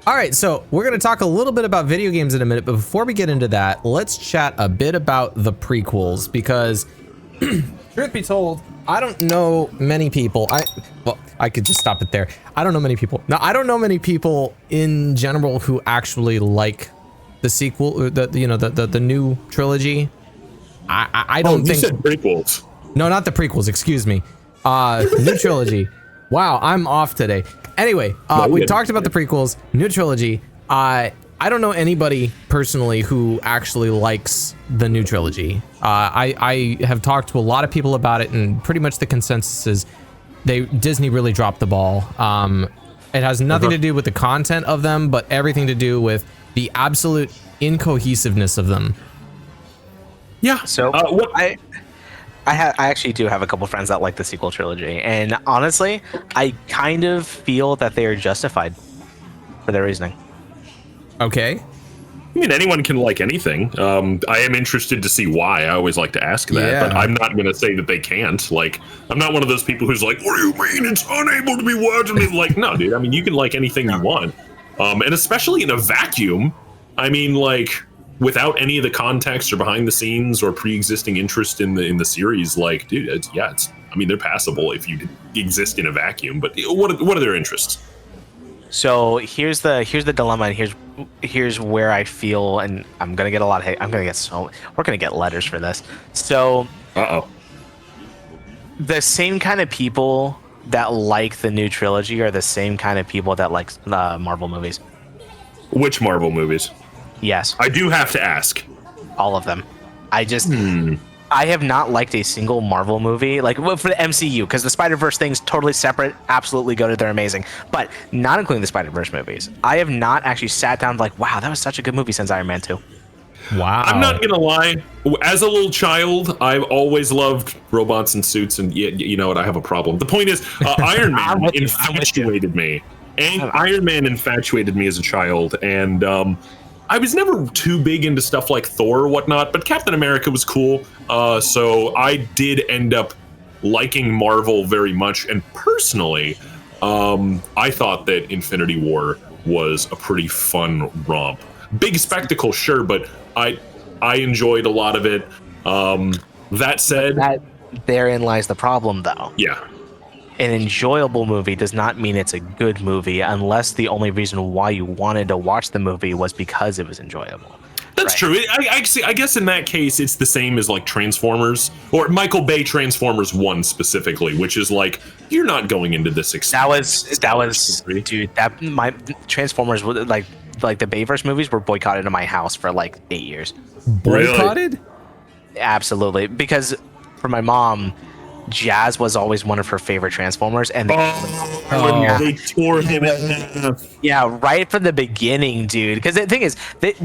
All right, so we're going to talk a little bit about video games in a minute, but before we get into that, let's chat a bit about the prequels because, truth be told, I don't know many people. Well, I could just stop it there. I don't know many people. Now, I don't know many people in general who actually like the sequel, the new trilogy. I don't think. You said prequels. No, not the prequels. Excuse me. New trilogy. Wow, I'm off today. Anyway, we talked about the prequels, new trilogy. I don't know anybody personally who actually likes the new trilogy. I have talked to a lot of people about it, and pretty much the consensus is Disney really dropped the ball. It has nothing to do with the content of them, but everything to do with the absolute incohesiveness of them. Yeah. So I actually do have a couple friends that like the sequel trilogy, and honestly, I kind of feel that they are justified for their reasoning. Okay. I mean, anyone can like anything. I am interested to see why. I always like to ask that, but I'm not going to say that they can't. Like, I'm not one of those people who's like, "What do you mean it's unable to be watched?" Like, no, dude. I mean, you can like anything you want, and especially in a vacuum. I mean, like, without any of the context or behind the scenes or pre-existing interest in the series, like, dude, I mean, they're passable if you exist in a vacuum. But what are their interests? So here's the dilemma, and here's where I feel, and I'm gonna get a lot of hate. We're gonna get letters for this. So, the same kind of people that like the new trilogy are the same kind of people that like Marvel movies. Which Marvel movies? Yes. I do have to ask. All of them. I have not liked a single Marvel movie, like for the MCU, because the Spider-Verse thing's totally separate, absolutely goated, they're amazing. But not including the Spider-Verse movies. I have not actually sat down like, wow, that was such a good movie since Iron Man 2. Wow. I'm not going to lie. As a little child, I've always loved robots and suits, and you know what, I have a problem. The point is, Iron Man infatuated me. And Iron Man infatuated me as a child, and I was never too big into stuff like Thor or whatnot, but Captain America was cool. So I did end up liking Marvel very much. And personally, I thought that Infinity War was a pretty fun romp. Big spectacle, sure, but I enjoyed a lot of it. That said, therein lies the problem, though. Yeah. An enjoyable movie does not mean it's a good movie unless the only reason why you wanted to watch the movie was because it was enjoyable. That's true. I guess in that case, it's the same as like Transformers or Michael Bay Transformers 1 specifically, which is like, you're not going into this. That was dude, my Transformers, like the Bayverse movies were boycotted in my house for like 8 years. Boycotted? Really? Absolutely. Because for my mom, Jazz was always one of her favorite Transformers, and they tore him in half. Yeah, right from the beginning, dude. Because the thing is,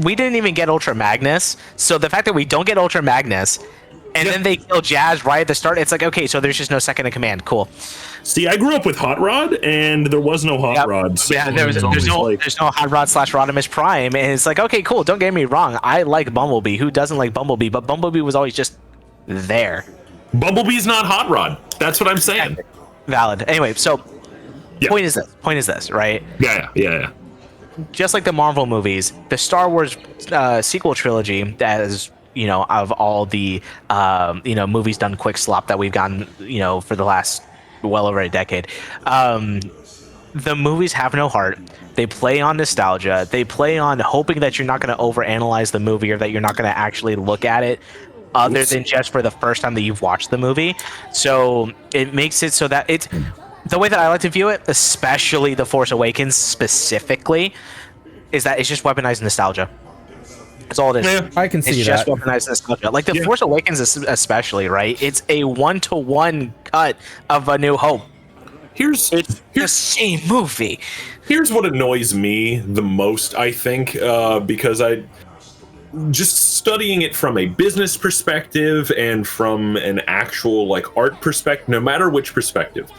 we didn't even get Ultra Magnus, so the fact that we don't get Ultra Magnus, and then they kill Jazz right at the start, it's like, okay, so there's just no second in command. Cool. See, I grew up with Hot Rod, and there was no Hot Rod. So yeah, there's no Hot Rod / Rodimus Prime, and it's like, okay, cool. Don't get me wrong, I like Bumblebee. Who doesn't like Bumblebee? But Bumblebee was always just there. Bumblebee's not Hot Rod. That's what I'm saying. Valid. Anyway, so point is this, right? Yeah. Just like the Marvel movies, the Star Wars sequel trilogy, as you know, of all the movies done quick slop that we've gotten, for the last well over a decade, the movies have no heart. They play on nostalgia. They play on hoping that you're not going to overanalyze the movie or that you're not going to actually look at it other than just for the first time that you've watched the movie. So it makes it so that it's the way that I like to view it, especially The Force Awakens specifically, is that it's just weaponized nostalgia. That's all it is. Yeah, I can see that. It's just weaponized nostalgia. Like The Force Awakens especially, right? It's a 1-to-1 cut of A New Hope. It's the same movie. Here's what annoys me the most, I think, because just studying it from a business perspective and from an actual like art perspective, no matter which perspective,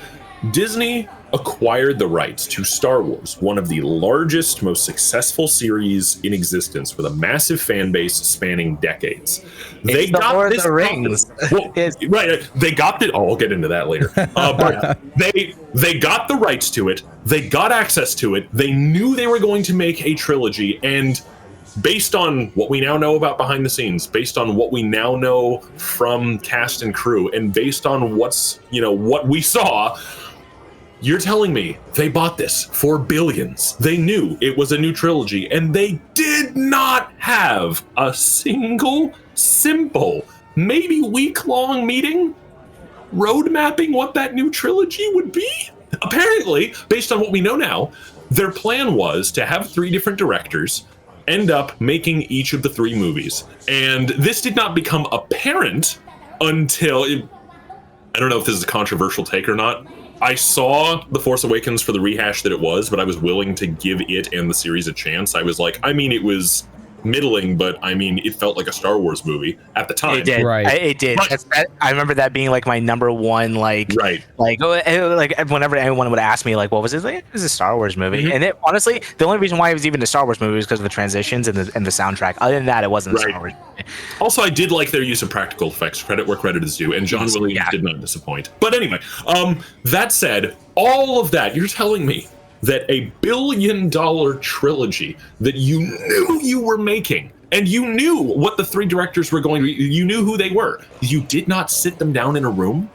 Disney acquired the rights to Star Wars, one of the largest, most successful series in existence with a massive fan base spanning decades. They got Lord this of the Rings. well, right, they got it. Oh, I'll get into that later. But they got the rights to it. They got access to it. They knew they were going to make a trilogy, and based on what we now know about behind the scenes, based on what we now know from cast and crew, and based on what we saw, you're telling me they bought this for billions. They knew it was a new trilogy, and they did not have a single simple, maybe week-long meeting road mapping what that new trilogy would be? Apparently, based on what we know now, their plan was to have 3 different directors end up making each of the 3 movies. And this did not become apparent until, I don't know if this is a controversial take or not. I saw The Force Awakens for the rehash that it was, but I was willing to give it and the series a chance. I was like, I mean, it was middling, but I mean, it felt like a Star Wars movie at the time. It did. Right. It did. I remember that being like my number one, like whenever anyone would ask me, like, what was it? Like, it was a Star Wars movie. Mm-hmm. And it, honestly, the only reason why it was even a Star Wars movie was because of the transitions and the soundtrack. Other than that, it wasn't a Star Wars movie. Also, I did like their use of practical effects. Credit where credit is due. And John Williams did not disappoint. But anyway, that said, all of that, you're telling me that a $1 billion trilogy that you knew you were making, and you knew what the 3 directors were going to be, you knew who they were, you did not sit them down in a room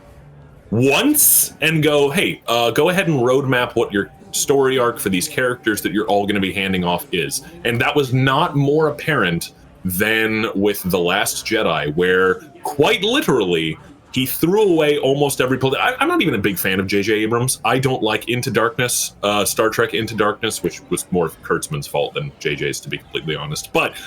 once and go, hey, go ahead and roadmap what your story arc for these characters that you're all going to be handing off is. And that was not more apparent than with The Last Jedi, where quite literally he threw away almost every plot. I'm not even a big fan of J.J. Abrams. I don't like Into Darkness, Star Trek Into Darkness, which was more of Kurtzman's fault than J.J.'s, to be completely honest. But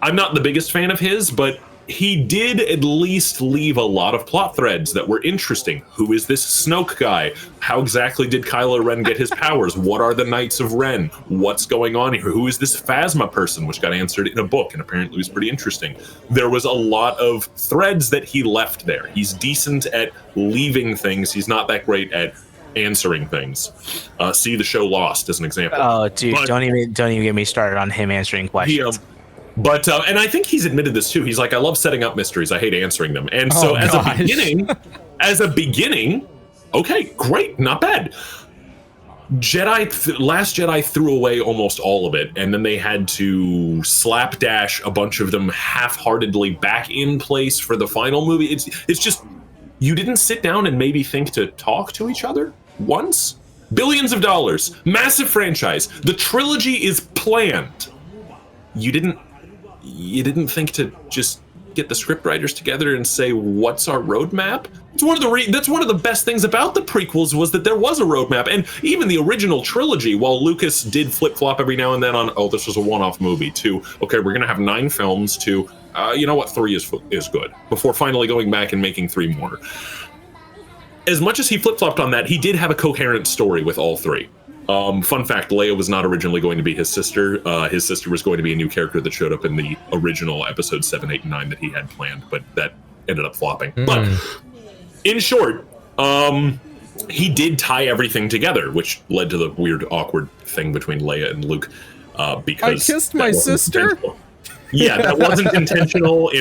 I'm not the biggest fan of his, but he did at least leave a lot of plot threads that were interesting. Who is this Snoke guy? How exactly did Kylo Ren get his powers? What are the Knights of Ren? What's going on here? Who is this Phasma person, which got answered in a book and apparently was pretty interesting. There was a lot of threads that he left there. He's decent at leaving things. He's not that great at answering things. See the show Lost as an example. Oh, dude, don't even get me started on him answering questions. But and I think he's admitted this too. He's like, I love setting up mysteries. I hate answering them. And so as a beginning, okay, great, not bad. Last Jedi threw away almost all of it, and then they had to slapdash a bunch of them half-heartedly back in place for the final movie. It's just, you didn't sit down and maybe think to talk to each other once? Billions of dollars, massive franchise. The trilogy is planned. You didn't think to just get the scriptwriters together and say, what's our roadmap? It's that's one of the best things about the prequels, was that there was a roadmap. And even the original trilogy, while Lucas did flip-flop every now and then on, oh, this was a one-off movie, to, okay, we're going to have 9 films, to, you know what, 3 is good, before finally going back and making 3 more. As much as he flip-flopped on that, he did have a coherent story with all 3. Fun fact, Leia was not originally going to be his sister. His sister was going to be a new character that showed up in the original episode 7, 8, and 9 that he had planned, but that ended up flopping. But in short, he did tie everything together, which led to the weird, awkward thing between Leia and Luke. Because I kissed my sister? Yeah, that wasn't intentional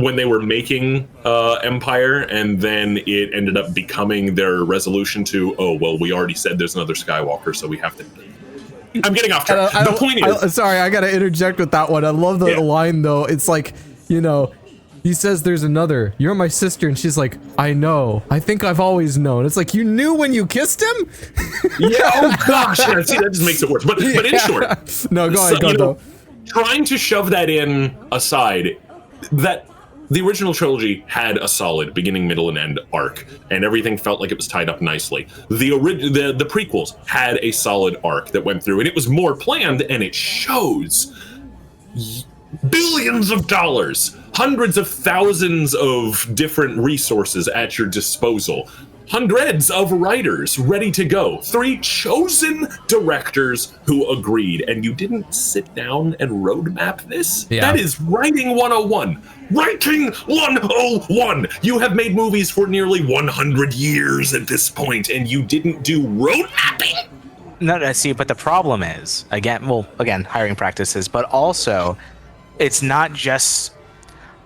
when they were making Empire, and then it ended up becoming their resolution to, oh, well, we already said there's another Skywalker, so we have to... I'm getting off track. The point is... Sorry, I gotta interject with that one. I love the line, though. It's like, you know, he says there's another. You're my sister, and she's like, I know. I think I've always known. It's like, you knew when you kissed him? Yeah, oh gosh. Yeah, see, that just makes it worse. But in short... No, go ahead, go. Trying to shove that in aside, that the original trilogy had a solid beginning, middle, and end arc, and everything felt like it was tied up nicely. The prequels had a solid arc that went through, and it was more planned, and it shows. Billions of dollars, hundreds of thousands of different resources at your disposal. hundreds of writers ready to go, 3 chosen directors who agreed, and you didn't sit down and roadmap this? Yeah. That is writing 101. Writing 101! You have made movies for nearly 100 years at this point, and you didn't do roadmapping? No, see, but the problem is, again, hiring practices, but also, it's not just...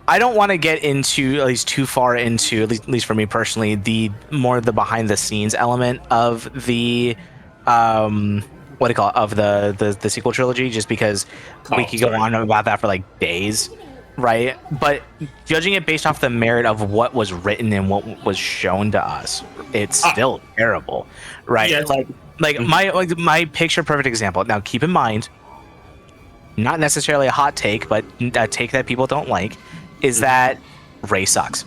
I don't want to get into, at least too far into, at least for me personally, the behind the scenes element of the of the sequel trilogy, just because we could go on about that for like days, right? But judging it based off the merit of what was written and what was shown to us, it's still terrible, right? Yeah. My picture perfect example. Now keep in mind, not necessarily a hot take, but a take that people don't like, is that Ray sucks.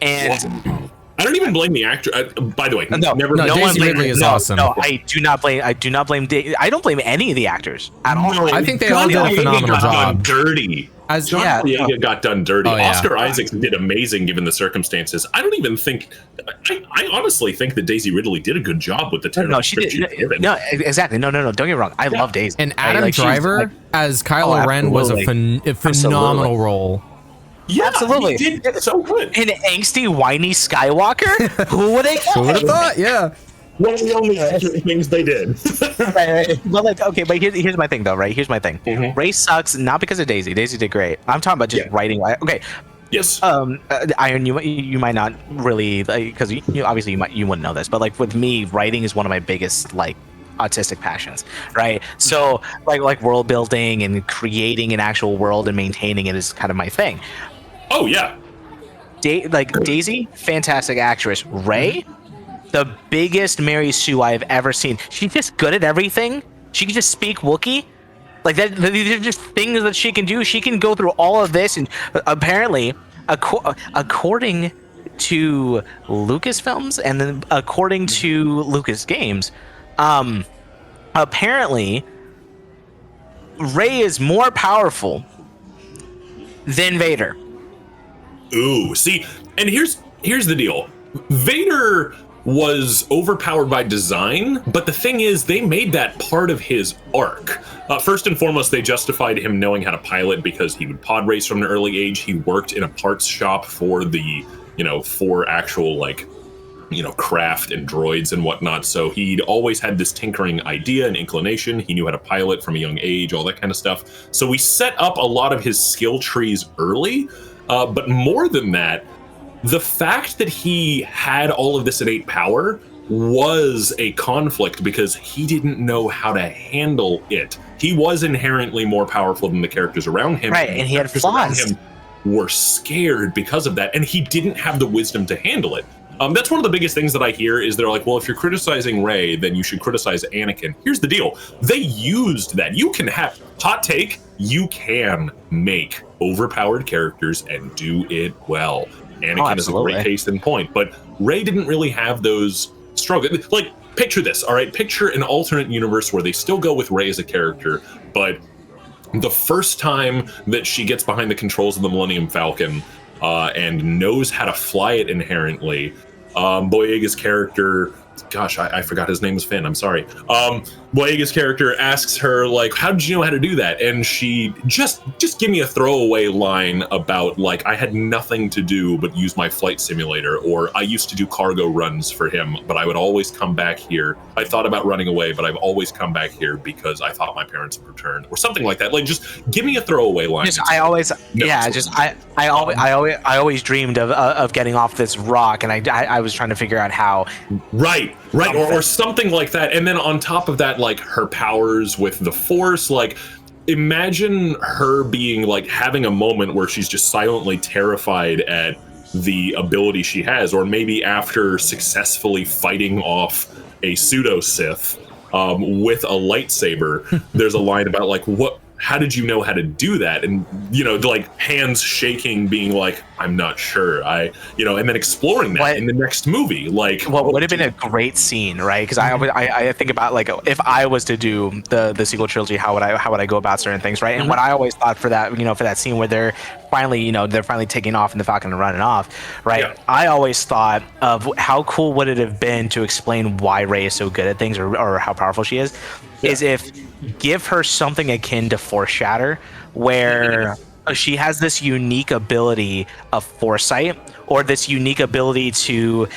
And I don't even blame the actor. By the way, No, Daisy Ridley is awesome. No, I do not blame. I don't blame any of the actors at all. No, I think they all did a phenomenal job. Dirty. John Boyega got done dirty. Oh, yeah. Oscar Isaacs did amazing given the circumstances. I don't even think. I honestly think that Daisy Ridley did a good job with the terrible. No, she did. No, exactly. No. Don't get me wrong. I love Daisy. And Adam Driver as Kylo Ren was a phenomenal role. Yeah, absolutely. He did so good. An angsty, whiny Skywalker. Who would they? Who would have thought? Yeah. One of the only things they did. Right. Well, okay, but here's my thing, though. Right? Here's my thing. Mm-hmm. Ray sucks not because of Daisy. Daisy did great. I'm talking about just writing. Okay. Yes. Iron, you might not really, because you obviously you wouldn't know this, but like with me, writing is one of my biggest like autistic passions, right? So like world building and creating an actual world and maintaining it is kind of my thing. Oh yeah. Daisy, fantastic actress. Ray, the biggest Mary Sue I've ever seen. She's just good at everything. She can just speak Wookiee. Like that, these are just things that she can do. She can go through all of this, and apparently, according to Lucasfilms and then according to Lucas Games, apparently, Rey is more powerful than Vader. Ooh, see, and here's the deal. Vader was overpowered by design, but the thing is, they made that part of his arc. First and foremost, they justified him knowing how to pilot because he would pod race from an early age. He worked in a parts shop for the, for actual, craft and droids and whatnot. So he'd always had this tinkering idea and inclination. He knew how to pilot from a young age, all that kind of stuff. So we set up a lot of his skill trees early, but more than that, the fact that he had all of this innate power was a conflict because he didn't know how to handle it. He was inherently more powerful than the characters around him. Right, and he had flaws. Him were scared because of that, and he didn't have the wisdom to handle it. That's one of the biggest things that I hear is they're like, well, if you're criticizing Rey, then you should criticize Anakin. Here's the deal. They used that. You can have, hot take, you can make overpowered characters and do it well. Anakin is a great case in point, but Rey didn't really have those struggles. Like, picture this, all right? Picture an alternate universe where they still go with Rey as a character, but the first time that she gets behind the controls of the Millennium Falcon and knows how to fly it inherently, Boyega's character, gosh, I forgot his name was Finn, I'm sorry. Boyega's character asks her, like, how did you know how to do that? And she just give me a throwaway line about, like, I had nothing to do but use my flight simulator, or I used to do cargo runs for him, but I would always come back here. I thought about running away, but I've always come back here because I thought my parents would return, or something like that. Like, just give me a throwaway line. I always dreamed of getting off this rock, and I was trying to figure out how. Right, or something like that. And then on top of that, like, her powers with the Force, like, imagine her being, like, having a moment where she's just silently terrified at the ability she has, or maybe after successfully fighting off a pseudo Sith with a lightsaber, there's a line about, like, how did you know how to do that? And, like hands shaking, being like, I'm not sure. And then exploring that in the next movie. Like, what would have been a great scene, right? Because I think about, like, if I was to do the sequel trilogy, how would I go about certain things, right? And what I always thought for that scene where they're finally taking off and the Falcon and running off, right? Yeah. I always thought of how cool would it have been to explain why Rey is so good at things, or how powerful she is if give her something akin to Force Shatter, where she has this unique ability of foresight, or this unique ability to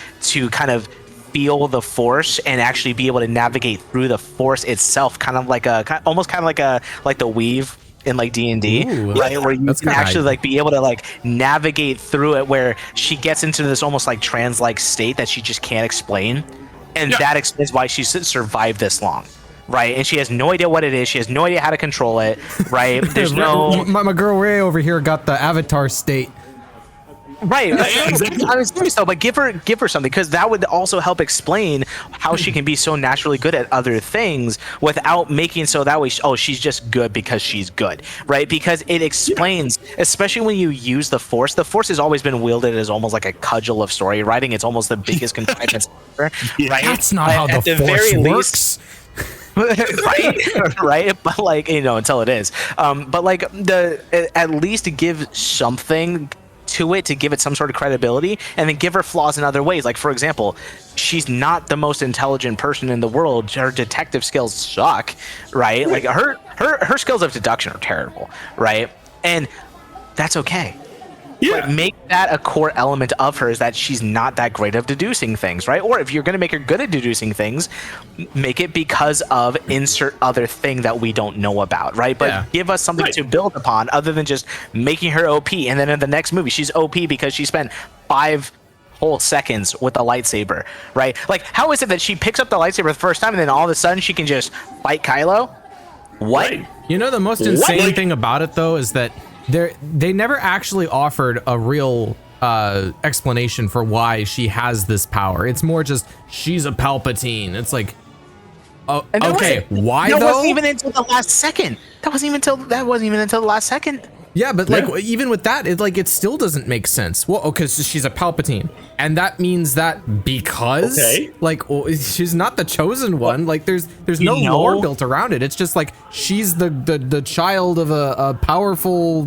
kind of feel the Force and actually be able to navigate through the Force itself, like the weave in like D&D, right? Where you can actually like be able to like navigate through it, where she gets into this almost like trance-like state that she just can't explain, and that explains why she's survived this long. Right, and she has no idea what it is. She has no idea how to control it. Right, there's no. My girl Ray over here got the avatar state. Right, I was serious though, but give her something, because that would also help explain how she can be so naturally good at other things without making so that way. She's just good because she's good, right? Because it explains, especially when you use the Force. The Force has always been wielded as almost like a cudgel of story writing. It's almost the biggest contrivance ever, right? That's not how the Force works. right, but like, until it is, but like at least give something to it to give it some sort of credibility, and then give her flaws in other ways. Like, for example, she's not the most intelligent person in the world. Her detective skills suck, right? Like her skills of deduction are terrible, right? And that's okay. Yeah. But make that a core element of her, is that she's not that great of deducing things, right? Or if you're going to make her good at deducing things, make it because of insert other thing that we don't know about, right? But give us something to build upon, other than just making her OP, and then in the next movie she's OP because she spent 5 whole seconds with a lightsaber, right? Like, how is it that she picks up the lightsaber the first time and then all of a sudden she can just fight Kylo? What? Right. The most insane thing about it though is that they never actually offered a real explanation for why she has this power. It's more just, she's a Palpatine. It's like, okay, why though? That wasn't even until the last second. That wasn't even until the last second. Yeah, but like even with that, it still doesn't make sense. Well, because she's a Palpatine, and that means that because she's not the chosen one. Like there's no lore built around it. It's just like she's the child of a powerful.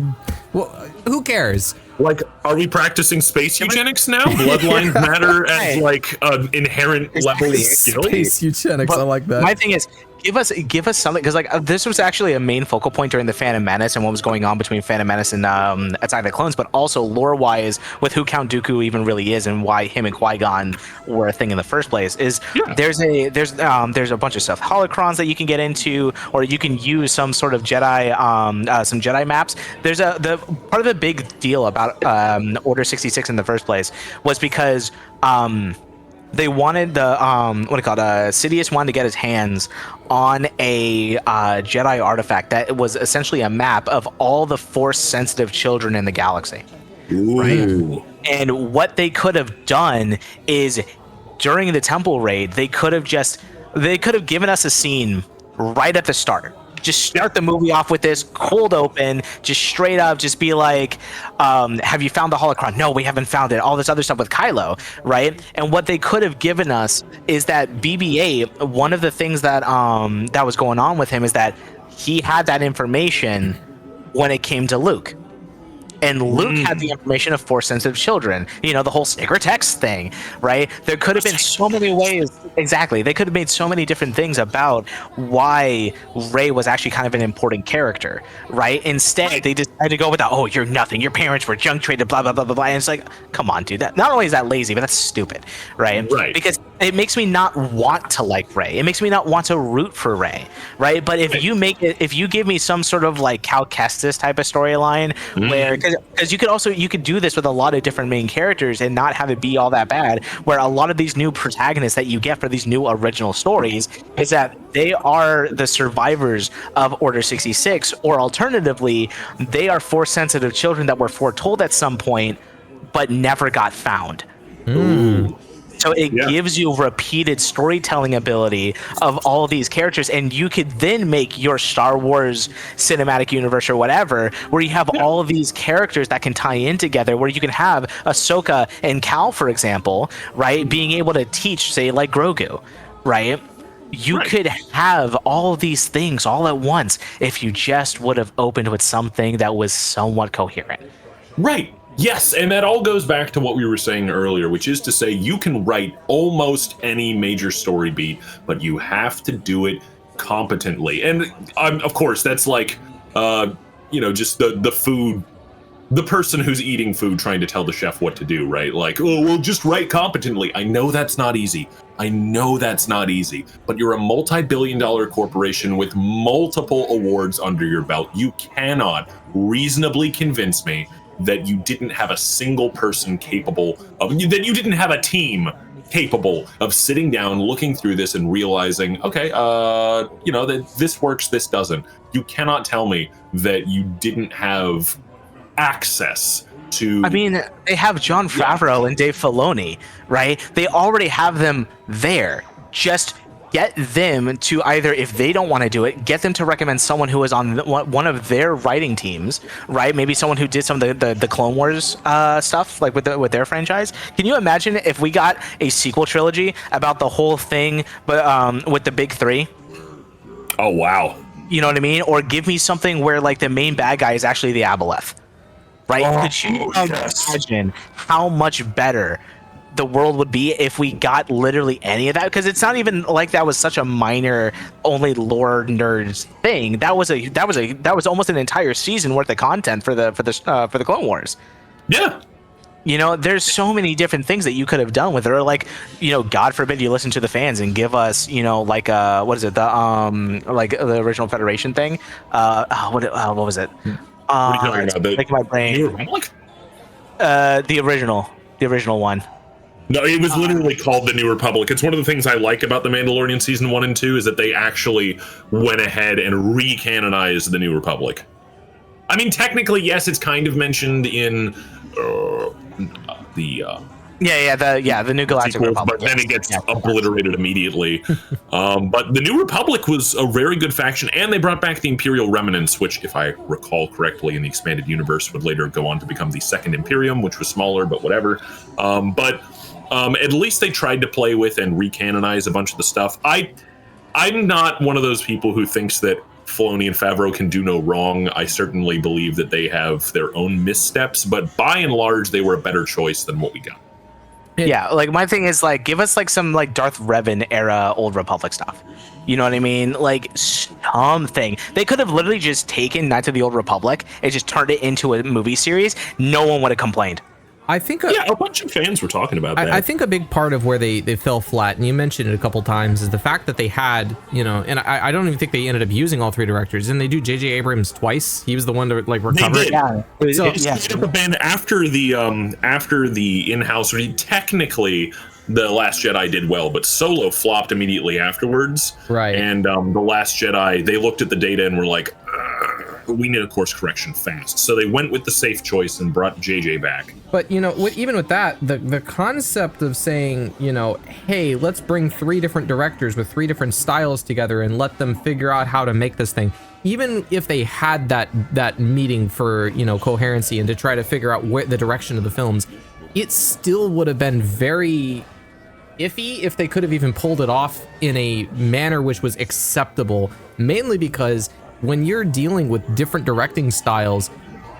Well, who cares? Like, are we practicing space eugenics now? Bloodlines matter as like an inherent level of skill. Space eugenics, I like that. My thing is, give us something, because like this was actually a main focal point during the Phantom Menace and what was going on between Phantom Menace and Attack of the Clones, but also lore-wise with who Count Dooku even really is and why him and Qui-Gon were a thing in the first place. There's a bunch of stuff, holocrons that you can get into, or you can use some sort of Jedi some Jedi maps. There's the part of the big deal about Order 66 in the first place was because they wanted the Sidious wanted to get his hands on a Jedi artifact that was essentially a map of all the Force-sensitive children in the galaxy. Ooh. Right? And what they could have done is, during the temple raid, they could have given us a scene right at the start. Just start the movie off with this cold open, just straight up, just be like, have you found the holocron? No, we haven't found it. All this other stuff with Kylo, right? And what they could have given us is that BB-8, one of the things that that was going on with him is that he had that information when it came to Luke. And Luke had the information of Force-sensitive children. The whole sacred text thing, right? There could have been so many ways. Exactly. They could have made so many different things about why Rey was actually kind of an important character, right? Instead, they decided to go with the, you're nothing. Your parents were junk traded, blah, blah, blah, blah, blah. And it's like, come on, dude. That not only is that lazy, but that's stupid, right? Right. Because it makes me not want to like Rey. It makes me not want to root for Rey, right? But if you give me some sort of like Cal Kestis type of storyline where, because you could do this with a lot of different main characters and not have it be all that bad, where a lot of these new protagonists that you get for these new original stories is that they are the survivors of Order 66, or alternatively, they are Force-sensitive children that were foretold at some point but never got found. Ooh. So it gives you repeated storytelling ability of all of these characters, and you could then make your Star Wars cinematic universe or whatever, where you have all of these characters that can tie in together, where you can have Ahsoka and Cal, for example, right, being able to teach, say, like Grogu, right? You could have all these things all at once if you just would have opened with something that was somewhat coherent. Right. Yes, and that all goes back to what we were saying earlier, which is to say you can write almost any major story beat, but you have to do it competently. And of course, that's like, just the food, the person who's eating food trying to tell the chef what to do, right? Like, oh, well, just write competently. I know that's not easy. But you're a multi-billion-dollar corporation with multiple awards under your belt. You cannot reasonably convince me that you didn't have a single person capable of, that you didn't have a team capable of sitting down, looking through this and realizing, okay, that this works, this doesn't. You cannot tell me that you didn't have access to... I mean, they have Jon Favreau and Dave Filoni, right? They already have them there. Just get them to either, if they don't want to do it, get them to recommend someone who is on one of their writing teams, right? Maybe someone who did some of the Clone Wars stuff, like with their franchise. Can you imagine if we got a sequel trilogy about the whole thing, but with the big three? Oh, wow. You know what I mean? Or give me something where like the main bad guy is actually the Aboleth, right? Could you imagine how much better the world would be if we got literally any of that? Because it's not even like that was such a minor, only lore nerds thing. That was almost an entire season worth of content for the Clone Wars. Yeah. There's so many different things that you could have done with it. Or like, God forbid you listen to the fans and give us, like what is it, like the original Federation thing? What was it? What are you talking about? Making my brain. New Republic? The original one. No, it was literally called The New Republic. It's one of the things I like about The Mandalorian Season 1 and 2 is that they actually went ahead and re-canonized The New Republic. I mean, technically, yes, it's kind of mentioned in the New Galactic sequels, Republic. But then it gets obliterated immediately. But The New Republic was a very good faction, and they brought back the Imperial Remnants, which, if I recall correctly, in the expanded universe would later go on to become the Second Imperium, which was smaller, but whatever. At least they tried to play with and recanonize a bunch of the stuff. I'm not one of those people who thinks that Filoni and Favreau can do no wrong. I certainly believe that they have their own missteps, but by and large, they were a better choice than what we got. Yeah, like my thing is like, give us like some like Darth Revan era Old Republic stuff. You know what I mean? Like something. They could have literally just taken Knights of the Old Republic and just turned it into a movie series. No one would have complained. I think a bunch of fans were talking about that. I think a big part of where they fell flat, and you mentioned it a couple times, is the fact that they had, and I don't even think they ended up using all three directors. Didn't they do J.J. Abrams twice? He was the one to like recover. They did. Yeah. So after the in-house, technically The Last Jedi did well, but Solo flopped immediately afterwards. Right. And The Last Jedi, they looked at the data and were like, we need a course correction fast. So they went with the safe choice and brought JJ back. But, even with that, the concept of saying, hey, let's bring three different directors with three different styles together and let them figure out how to make this thing. Even if they had that meeting for, coherency and to try to figure out where the direction of the films, it still would have been very iffy if they could have even pulled it off in a manner which was acceptable, mainly because when you're dealing with different directing styles,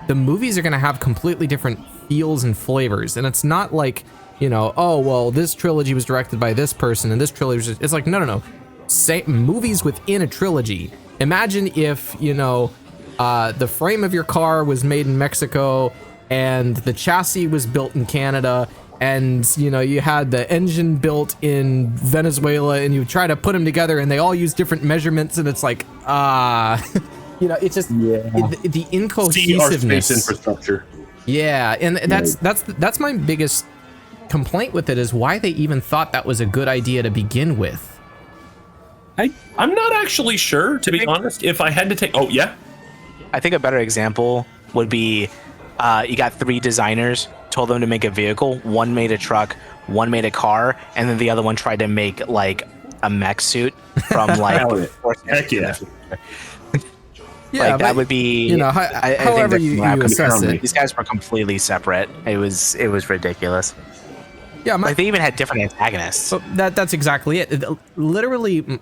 the movies are going to have completely different feels and flavors. And it's not like, oh, well, this trilogy was directed by this person and this trilogy was, it's like, no. Say movies within a trilogy. Imagine if, the frame of your car was made in Mexico and the chassis was built in Canada, and you had the engine built in Venezuela, and you try to put them together and they all use different measurements, and it's like it's just the incohesiveness. Space infrastructure. Yeah, and that's my biggest complaint with it, is why they even thought that was a good idea to begin with. I'm not actually sure, to be honest. If I had to take, I think a better example would be you got three designers told them to make a vehicle. One made a truck, one made a car, and then the other one tried to make like a mech suit from like. Heck yeah. Yeah, like that would be, you know, I however think you assess it. These guys were completely separate. It was ridiculous. Yeah, like they even had different antagonists. So that's exactly it. Literally,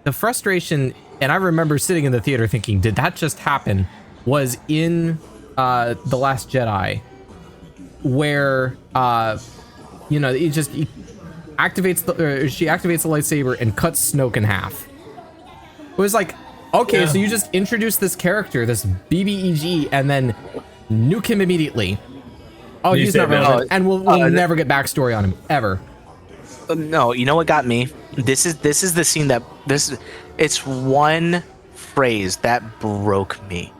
the frustration, and I remember sitting in the theater thinking, "Did that just happen?" Was in The Last Jedi, where you know, he activates she activates the lightsaber and cuts Snoke in half. It was like, okay, so you just introduce this character, this BBEG, and then nuke him immediately. Oh, he's not relevant, and we'll never get backstory on him ever. No, you know what got me? This is the scene that it's one phrase that broke me.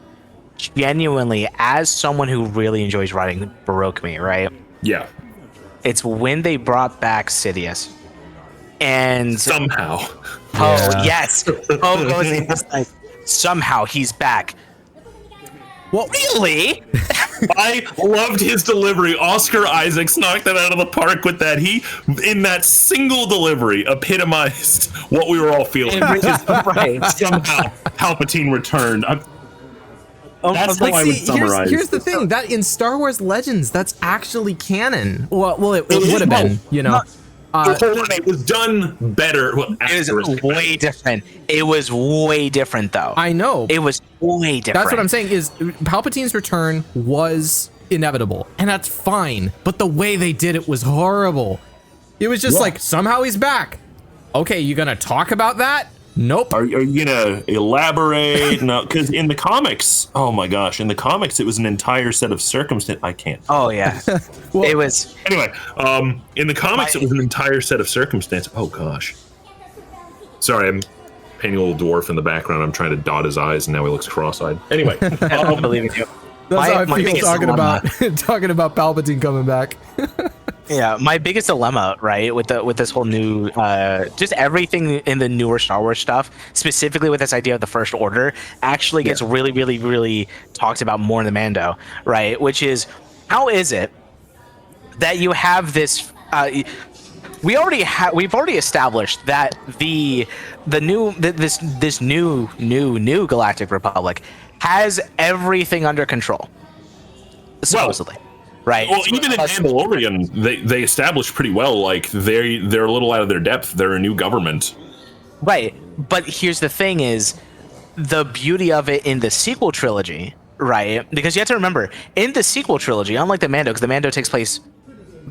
Genuinely, as someone who really enjoys writing, broke me, right? Yeah. It's when they brought back Sidious. And somehow. Oh, yes. Oh, goes like, somehow he's back. Well, really? I loved his delivery. Oscar Isaacs knocked it out of the park with that. He, in that single delivery, epitomized what we were all feeling. Right. Somehow, Palpatine returned. That's how I would summarize. Here's the thing, that in Star Wars Legends, that's actually canon. Well, it would have been, you know. It was done better. Well, it was way different. It was way different, though. I know. It was way different. That's what I'm saying, is Palpatine's return was inevitable, and that's fine. But the way they did it was horrible. It was just like, somehow he's back. Okay, you gonna talk about that? Nope. Are you gonna elaborate? No, because in the comics, oh my gosh, in the comics, it was an entire set of circumstances. I can't. Oh yeah, well, it was. Anyway, in the comics, it was an entire set of circumstances. Oh gosh. Sorry, I'm painting a little dwarf in the background. I'm trying to dot his eyes, and now he looks cross-eyed. Anyway, I don't believe in you. That's how I feel talking about Palpatine coming back. Yeah, my biggest dilemma, right, with this whole new, just everything in the newer Star Wars stuff, specifically with this idea of the First Order, actually gets really, really, really talked about more in the Mando, right? Which is, how is it that you have this? We've already established that this new Galactic Republic has everything under control, supposedly. Right. Well, even in Mandalorian, they established pretty well, like they're a little out of their depth. They're a new government. Right. But here's the thing is the beauty of it in the sequel trilogy, right? Because you have to remember, in the sequel trilogy, unlike the Mando, because the Mando takes place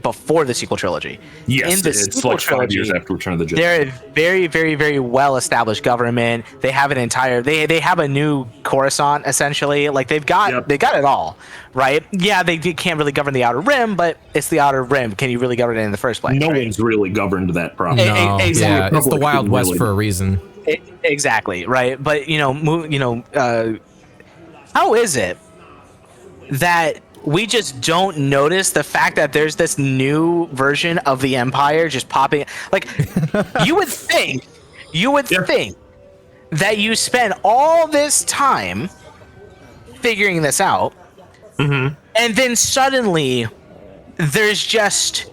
before the sequel trilogy. Yes, in the it's like 5 years after Return of the Jedi. They're a very, very, very well-established government. They have an entire, they have a new Coruscant, essentially. Like, they've got it all, right? Yeah, they can't really govern the Outer Rim, but it's the Outer Rim. Can you really govern it in the first place? No one's really governed that properly. No, exactly. Yeah, it's the Wild West really for a reason. Exactly, right? But, how is it that we just don't notice the fact that there's this new version of the Empire just popping? Like, you would think that you spend all this time figuring this out, and then suddenly there's just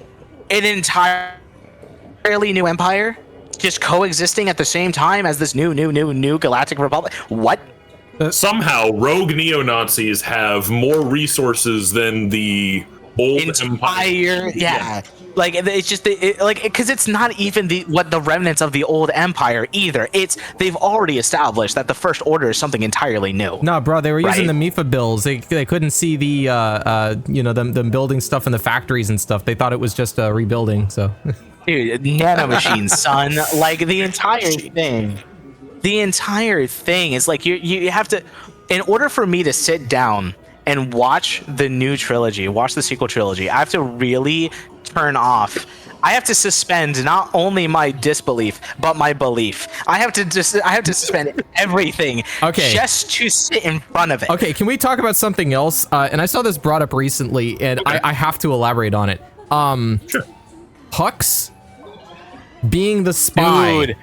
an entirely new empire just coexisting at the same time as this new Galactic Republic. What? Somehow, rogue neo-Nazis have more resources than the old Empire. Yeah. Like, it's just because it's not even the remnants of the old Empire either. It's they've already established that the First Order is something entirely new. No, bro, they were using the MIFA bills. They couldn't see the them building stuff in the factories and stuff. They thought it was just rebuilding. So, dude, nanomachines, son. Like, the entire thing is like you have to, in order for me to sit down and watch the new trilogy, watch the sequel trilogy, I have to really turn off. I have to suspend not only my disbelief but my belief. I have to suspend everything just to sit in front of it. Okay, can we talk about something else? And I saw this brought up recently, and I have to elaborate on it. Sure. Hux being the spy. Dude.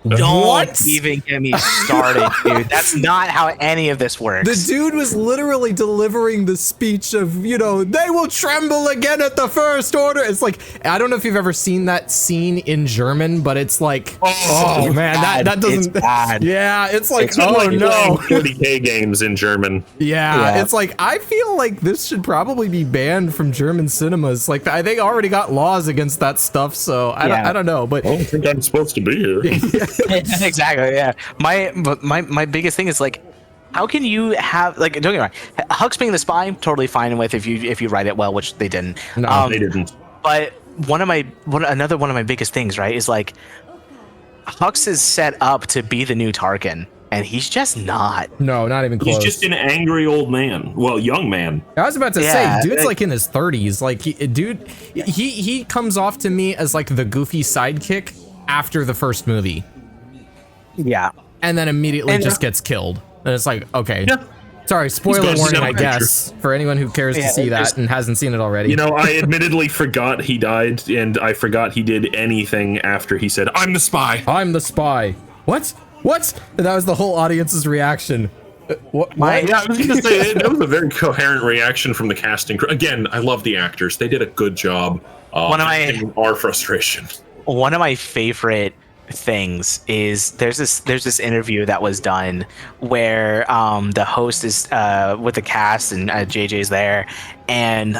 Don't What? even get me started, dude. That's not how any of this works. The dude was literally delivering the speech of, you know, they will tremble again at the first order. It's like, I don't know if you've ever seen that scene in German, but it's like, oh man, that doesn't. It's bad. Yeah, it's like, It's oh like no. 40K games in German. Yeah, it's like, I feel like this should probably be banned from German cinemas. Like, they already got laws against that stuff, so I don't know. But I don't think I'm supposed to be here. Exactly. Yeah. My biggest thing is like, how can you have like? Don't get me wrong. Hux being the spy, totally fine with if you write it well, which they didn't. No, they didn't. But another one of my biggest things, right, is like, Hux is set up to be the new Tarkin, and he's just not. no, not even close. He's just an angry old man. Well, young man. I was about to Yeah, say, dude's like in his 30s. Like, he comes off to me as like the goofy sidekick after the first movie, Yeah. and then immediately And- just gets killed. And it's like, okay, Yeah. sorry, spoiler gonna warning, see I that guess, for anyone who cares to Yeah, see that and hasn't seen it already. You know, I admittedly forgot he died, and I forgot he did anything after he said, "I'm the spy." I'm the spy. What? And that was the whole audience's reaction. What? Yeah, I was gonna say that was a very coherent reaction from the casting crew. Again, I love the actors; they did a good job. Our frustration. One of my favorite things is there's this interview that was done where the host is with the cast and JJ's there, and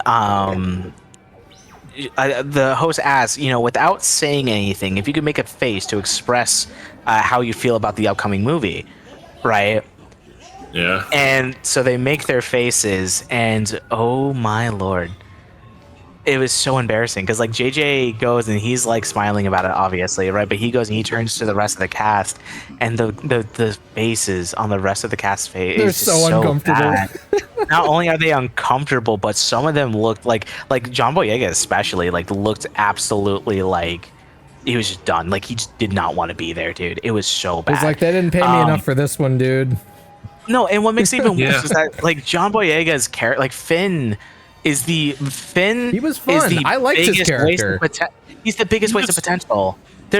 the host asks, you know, without saying anything, if you could make a face to express how you feel about the upcoming movie, right? Yeah. And so they make their faces, and oh my lord, it was so embarrassing because like JJ goes and he's like smiling about it, obviously, right? But he goes and he turns to the rest of the cast, and the faces on the rest of the cast face, They're is just so uncomfortable. bad. Not only are they uncomfortable, but some of them looked like John Boyega especially like looked absolutely like he was just done. Like he just did not want to be there, dude. It was so bad. He's like, they didn't pay me enough for this one, dude. No, and what makes it even Yeah. worse is that like John Boyega's character, like Finn, He was fun. I liked his character. He's the biggest waste of potential. There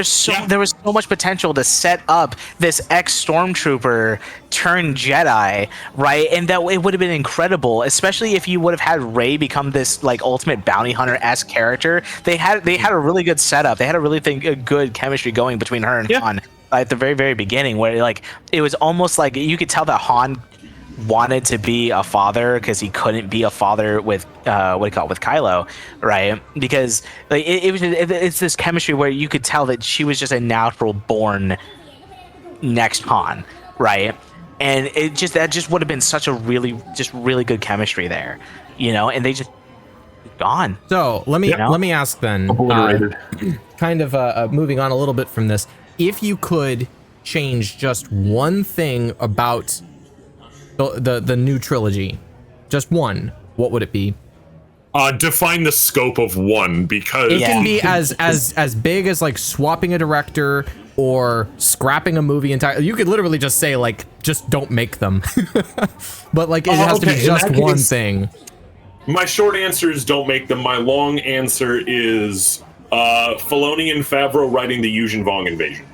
was so much potential to set up this ex-stormtrooper turned Jedi, right? And that it would have been incredible, especially if you would have had Rey become this like ultimate bounty hunter-esque character. They had a really good setup. They had a good chemistry going between her and Han at the very, very beginning, where like it was almost like you could tell that Han wanted to be a father because he couldn't be a father with with Kylo, right? Because like it's this chemistry where you could tell that she was just a natural born next Han, right? And that just would have been such a really good chemistry there, you know. And they just gone. So let me ask then, Obliterated. kind of moving on a little bit from this, if you could change just one thing about the new trilogy, just one, what would it be? Define the scope of one, because It can be as big as like swapping a director or scrapping a movie entirely. You could literally just say like, just don't make them. But like it has to be okay, in just that one case- thing. My short answer is don't make them. My long answer is Filoni and Favreau writing the Yuzhen Vong invasion.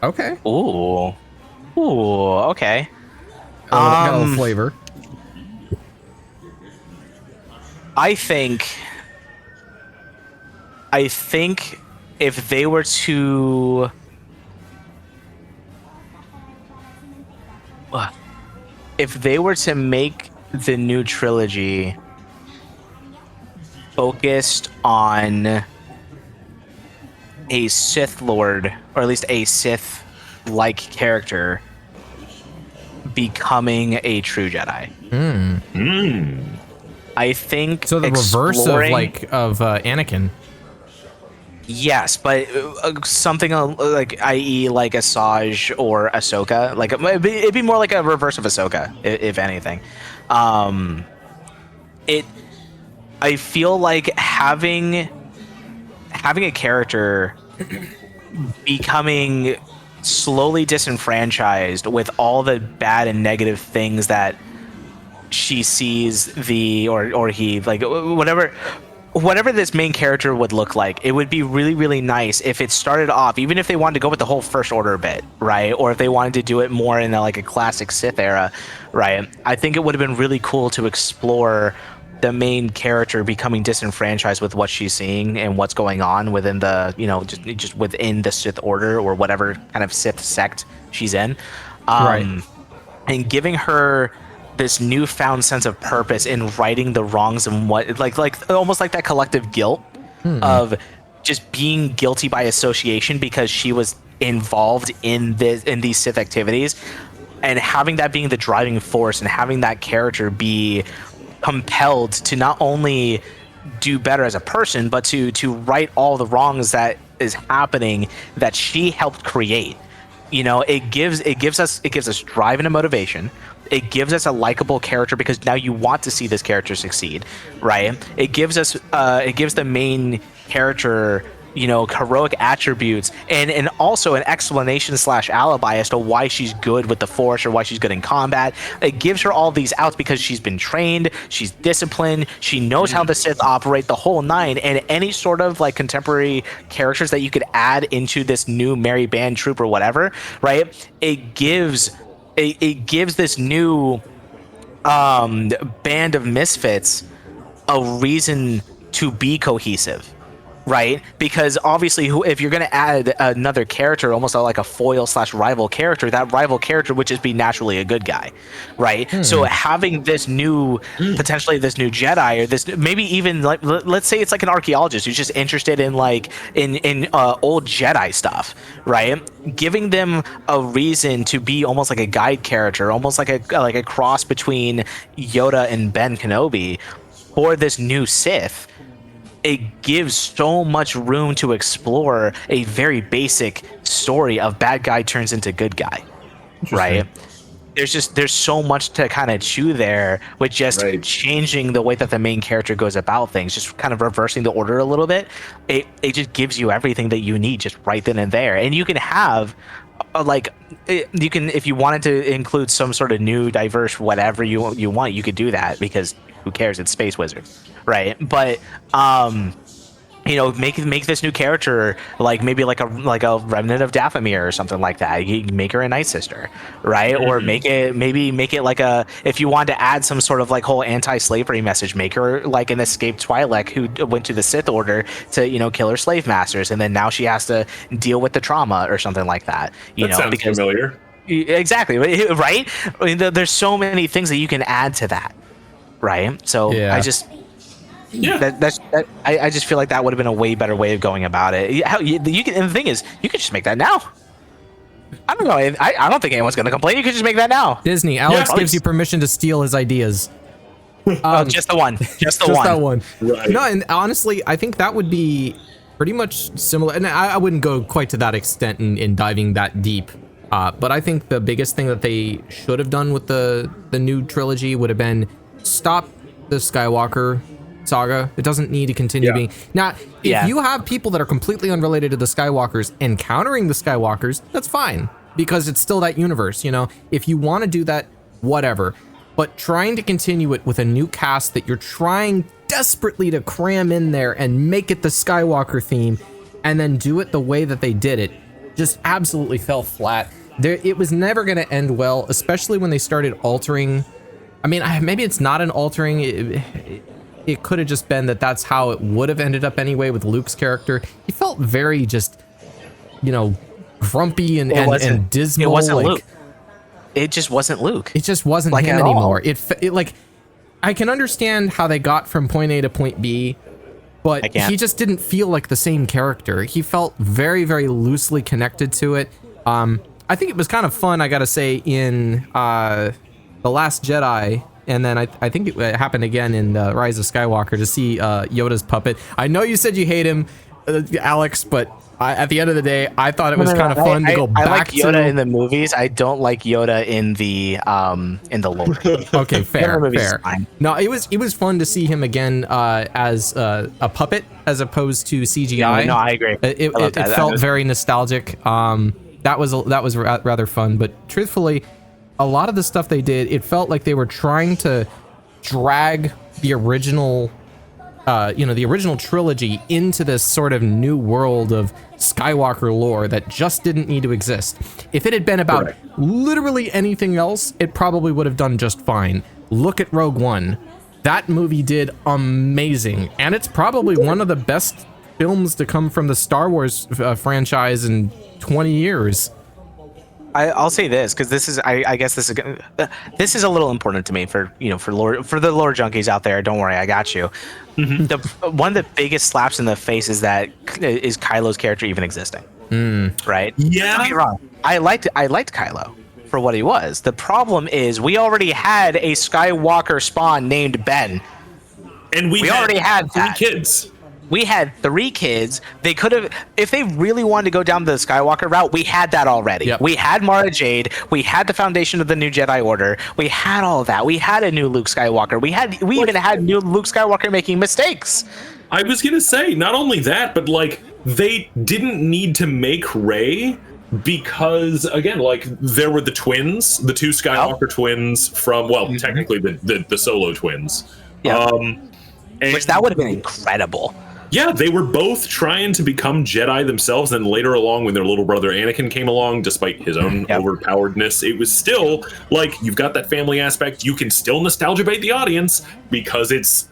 Okay. Ooh, okay. Got a little flavor. I think if they were to make the new trilogy focused on a Sith Lord, or at least a Sith-like character becoming a true Jedi. I think So the reverse of Anakin. Yes, but something like, i.e., like Asajj or Ahsoka, like it'd be more like a reverse of Ahsoka, if anything. I feel like having a character becoming slowly disenfranchised with all the bad and negative things that she sees or he, like, whatever whatever this main character would look like, it would be really, really nice if it started off, even if they wanted to go with the whole First Order bit, right? Or if they wanted to do it more in like a classic Sith era, right? I think it would have been really cool to explore the main character becoming disenfranchised with what she's seeing and what's going on within the, just within the Sith Order or whatever kind of Sith sect she's in. Right. And giving her this newfound sense of purpose in righting the wrongs and what like almost like that collective guilt of just being guilty by association because she was involved in these Sith activities, and having that being the driving force and having that character be compelled to not only do better as a person but to right all the wrongs that is happening that she helped create. It gives us drive and a motivation. It gives us a likable character because now you want to see this character succeed, right? It gives the main character, heroic attributes and also an explanation / alibi as to why she's good with the Force or why she's good in combat. It gives her all these outs because she's been trained, she's disciplined, she knows how the Sith operate, the whole nine. And any sort of like contemporary characters that you could add into this new Merry Band troop or whatever, right? It gives this new band of misfits a reason to be cohesive, right? Because obviously if you're going to add another character, almost like a foil / rival character, that rival character would just be naturally a good guy, right? So having this new potentially this new Jedi, or this maybe even like let's say it's like an archaeologist who's just interested in like in old Jedi stuff, right? Giving them a reason to be almost like a guide character, almost like a cross between Yoda and Ben Kenobi for this new Sith. It gives so much room to explore a very basic story of bad guy turns into good guy, right? There's so much to kind of chew there with just changing the way that the main character goes about things, just kind of reversing the order a little bit. It just gives you everything that you need just right then and there. And you can have you can, if you wanted to include some sort of new diverse whatever you want, you could do that, because who cares? It's Space Wizard, right? But make this new character like maybe like a remnant of Dathomir or something like that. You make her a Night Sister, right? Or make it like if you wanted to add some sort of like whole anti-slavery message, make her like an escaped Twi'lek who went to the Sith Order to kill her slave masters, and then now she has to deal with the trauma or something like that. Sounds familiar. Exactly, right? I mean, there's so many things that you can add to that, right? So I just. Yeah, I just feel like that would have been a way better way of going about it. And the thing is, you could just make that now. I don't know. I don't think anyone's going to complain. You could just make that now. Disney, Alex gives you permission to steal his ideas. Just the one. Just that one. Right. No, and honestly, I think that would be pretty much similar. And I wouldn't go quite to that extent in diving that deep. But I think the biggest thing that they should have done with the new trilogy would have been stop the Skywalker saga. It doesn't need to continue being. Now, if you have people that are completely unrelated to the Skywalkers encountering the Skywalkers, that's fine, because it's still that universe. If you want to do that, whatever. But trying to continue it with a new cast that you're trying desperately to cram in there and make it the Skywalker theme, and then do it the way that they did it, just absolutely fell flat. It was never going to end well, especially when they started altering. I mean, maybe it's not an altering. It could have just been that's how it would have ended up anyway with Luke's character. He felt very just, grumpy and dismal. It wasn't Luke. It just wasn't Luke. It just wasn't like him anymore. It like, I can understand how they got from point A to point B, but he just didn't feel like the same character. He felt very, very loosely connected to it. I think it was kind of fun, I gotta say, in The Last Jedi. And then I think it happened again in Rise of Skywalker to see Yoda's puppet. I know you said you hate him, Alex, but at the end of the day, I thought it was kind of fun to go back to. I like Yoda in the movies. I don't like Yoda in the lore. Okay, fair. No, it was fun to see him again as a puppet as opposed to CGI. No, I agree. It felt very nostalgic. That was rather fun, but truthfully, a lot of the stuff they did, it felt like they were trying to drag the original the original trilogy into this sort of new world of Skywalker lore that just didn't need to exist. If it had been about literally anything else, it probably would have done just fine. Look at Rogue One. That movie did amazing, and it's probably one of the best films to come from the Star Wars franchise in 20 years. I'll say this because this is I guess this is a little important to me for the lore junkies out there. Don't worry, I got you. One of the biggest slaps in the face is Kylo's character even existing. Right? Yeah. Don't get me wrong. I liked Kylo for what he was. The problem is we already had a Skywalker spawn named Ben, and we already had 3 kids. We had 3 kids. They could have, if they really wanted to go down the Skywalker route, we had that already. Yep. We had Mara Jade. We had the foundation of the new Jedi Order. We had all of that. We had a new Luke Skywalker. We even had new Luke Skywalker making mistakes. I was gonna say, not only that, but like they didn't need to make Rey because again, like there were the twins, the 2 Skywalker twins from technically the Solo twins. Yeah. And Which that would have been incredible. Yeah, they were both trying to become Jedi themselves, and later along when their little brother Anakin came along, despite his own overpoweredness, it was still like you've got that family aspect. You can still nostalgia bait the audience because it's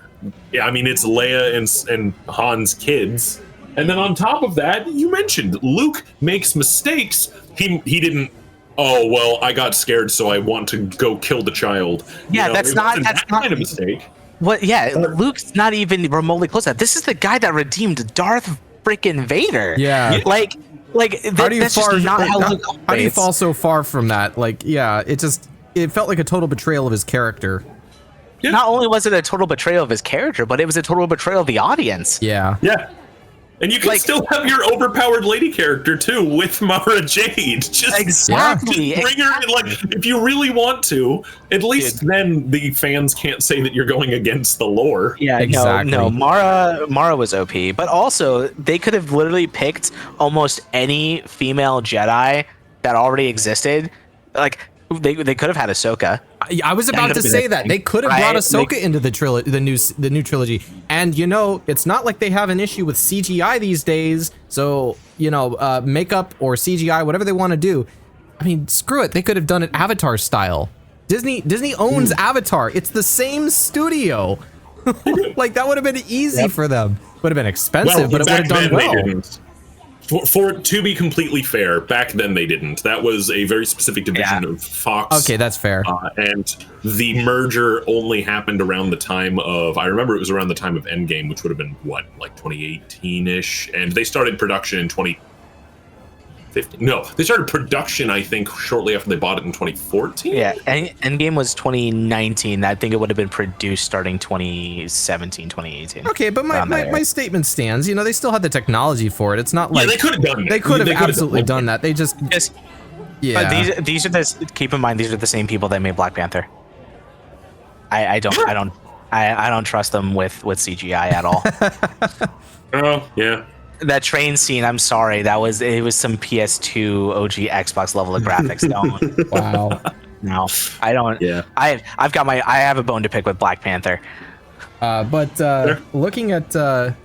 Leia and Han's kids. And then on top of that, you mentioned Luke makes mistakes. He didn't. Oh well, I got scared, so I want to go kill the child. Yeah, that's not kind of mistake. What? Yeah, Luke's not even remotely close to that. This is the guy that redeemed Darth freaking Vader. Yeah. Like that's just not how Luke operates. How do you fall so far from that? Like, yeah, it felt like a total betrayal of his character. Yeah. Not only was it a total betrayal of his character, but it was a total betrayal of the audience. Yeah. Yeah. And you can still have your overpowered lady character too with Mara Jade. Just bring her in. Like, if you really want to, at least then the fans can't say that you're going against the lore. Yeah, exactly. No, Mara was OP, but also they could have literally picked almost any female Jedi that already existed. Like they could have had Ahsoka. I was about to say that they could have brought Ahsoka into the new trilogy, and it's not like they have an issue with CGI these days. So makeup or CGI, whatever they want to do. I mean, screw it. They could have done it Avatar style. Disney owns Avatar. It's the same studio. Like that would have been easy for them. Would have been expensive, but it would have done well. For to be completely fair, back then they didn't. That was a very specific division of Fox. Okay, that's fair. And the merger only happened around the time of, I remember it was around the time of Endgame, which would have been, like 2018-ish? And they started production in 2015. No, they started production, I think, shortly after they bought it in 2014. Yeah, Endgame was 2019. I think it would have been produced starting 2017, 2018. Okay, but my statement stands. They still had the technology for it. It's not like they could have done that. They could have absolutely done that. They just yeah. But these are the, keep in mind, these are the same people that made Black Panther. I don't trust them with CGI at all. Oh yeah. That train scene, I'm sorry, it was some PS2 OG Xbox level of graphics. Don't. Wow. No, I don't. Yeah. I have a bone to pick with Black Panther. Looking at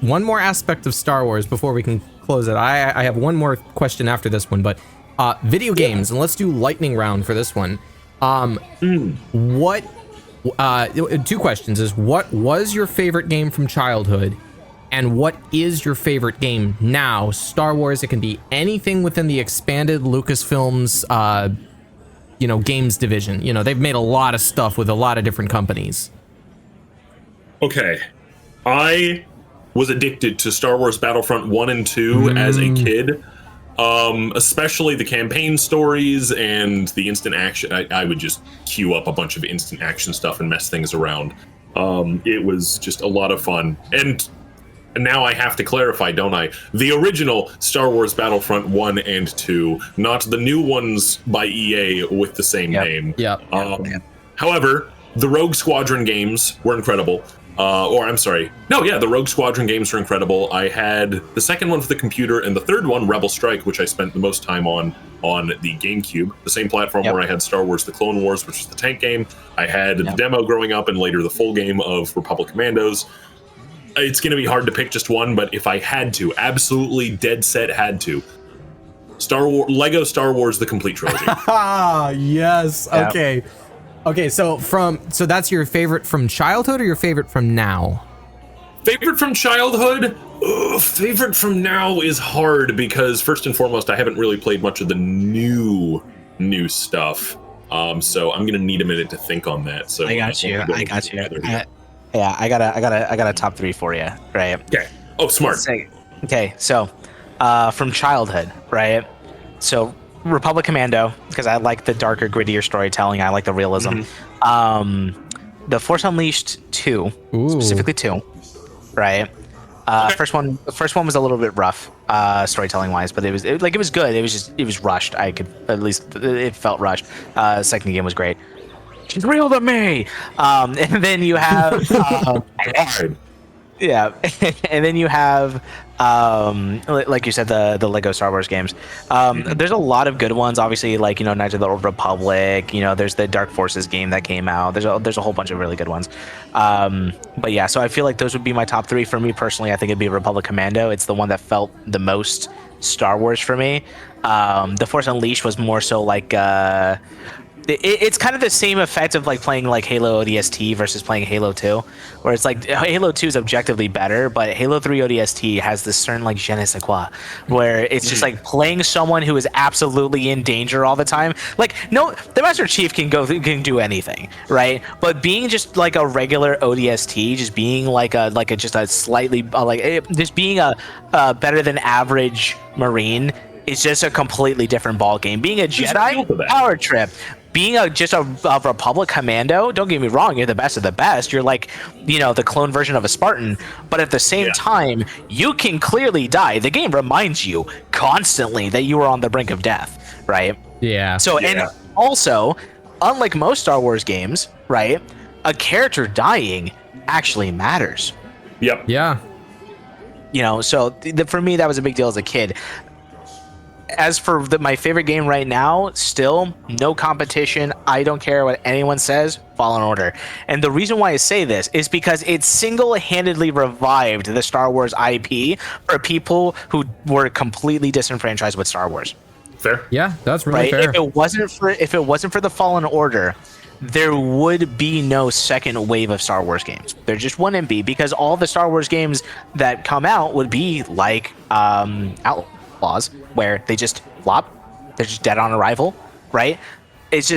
one more aspect of Star Wars before we can close it, I have one more question after this one, but video games, and let's do lightning round for this one. What? 2 questions is what was your favorite game from childhood? And what is your favorite game now? Star Wars, it can be anything within the expanded Lucasfilms, games division. They've made a lot of stuff with a lot of different companies. Okay. I was addicted to Star Wars Battlefront 1 and 2 as a kid. Especially the campaign stories and the instant action. I would just queue up a bunch of instant action stuff and mess things around. It was just a lot of fun. And now I have to clarify, don't I? The original Star Wars Battlefront 1 and 2, not the new ones by EA with the same name. Yep. However, the Rogue Squadron games were incredible. The Rogue Squadron games were incredible. I had the second one for the computer, and the third one, Rebel Strike, which I spent the most time on the GameCube, the same platform where I had Star Wars The Clone Wars, which is the tank game. I had the demo growing up, and later the full game of Republic Commandos. it's going to be hard to pick just one, but if I had to, absolutely dead set had to, Lego Star Wars: The Complete Trilogy. Ah, yes. Yeah. Okay. So that's your favorite from childhood or your favorite from now? Favorite from childhood? Ugh, favorite from now is hard because first and foremost, I haven't really played much of the new stuff. So I'm gonna need a minute to think on that. So I got you. I got a top 3 for you, right? Okay. Oh, smart. Okay, so from childhood, right? So Republic Commando, because I like the darker, grittier storytelling. I like the realism. The Force Unleashed 2, specifically 2, right? Okay. First one was a little bit rough, storytelling wise, but it was good. It was rushed. It felt rushed. Second game was great. She's real to me. And then you have, yeah, and then you have, like you said, the Lego Star Wars games. There's a lot of good ones, obviously, like, you know, Knights of the Old Republic. You know, there's the Dark Forces game that came out. There's a whole bunch of really good ones. But yeah, so I feel like those would be my top 3 for me personally. I think it'd be Republic Commando. It's the one that felt the most Star Wars for me. The Force Unleashed was more so like. It's kind of the same effect of like playing like Halo ODST versus playing Halo 2, where it's like Halo 2 is objectively better, but Halo 3 ODST has this certain like je ne sais quoi, where it's just like playing someone who is absolutely in danger all the time. Like, no, the Master Chief can do anything, right? But being just like a regular ODST, just being like a better than average Marine is just a completely different ball game. Being a Jedi, power trip. Being a Republic Commando, don't get me wrong, you're the best of the best. You're like, you know, the clone version of a Spartan, but at the same time, you can clearly die. The game reminds you constantly that you are on the brink of death, right? Yeah. So, and also, unlike most Star Wars games, right, a character dying actually matters. Yep. Yeah. You know, so for me, that was a big deal as a kid. As for my favorite game right now, still no competition. I don't care what anyone says. Fallen Order. And the reason why I say this is because it single-handedly revived the Star Wars IP for people who were completely disenfranchised with Star Wars. Fair. Yeah, that's really fair. If it wasn't for the Fallen Order, there would be no second wave of Star Wars games. There just wouldn't be, because all the Star Wars games that come out would be like Outlaws, where they just flop, they're just dead on arrival, right? It's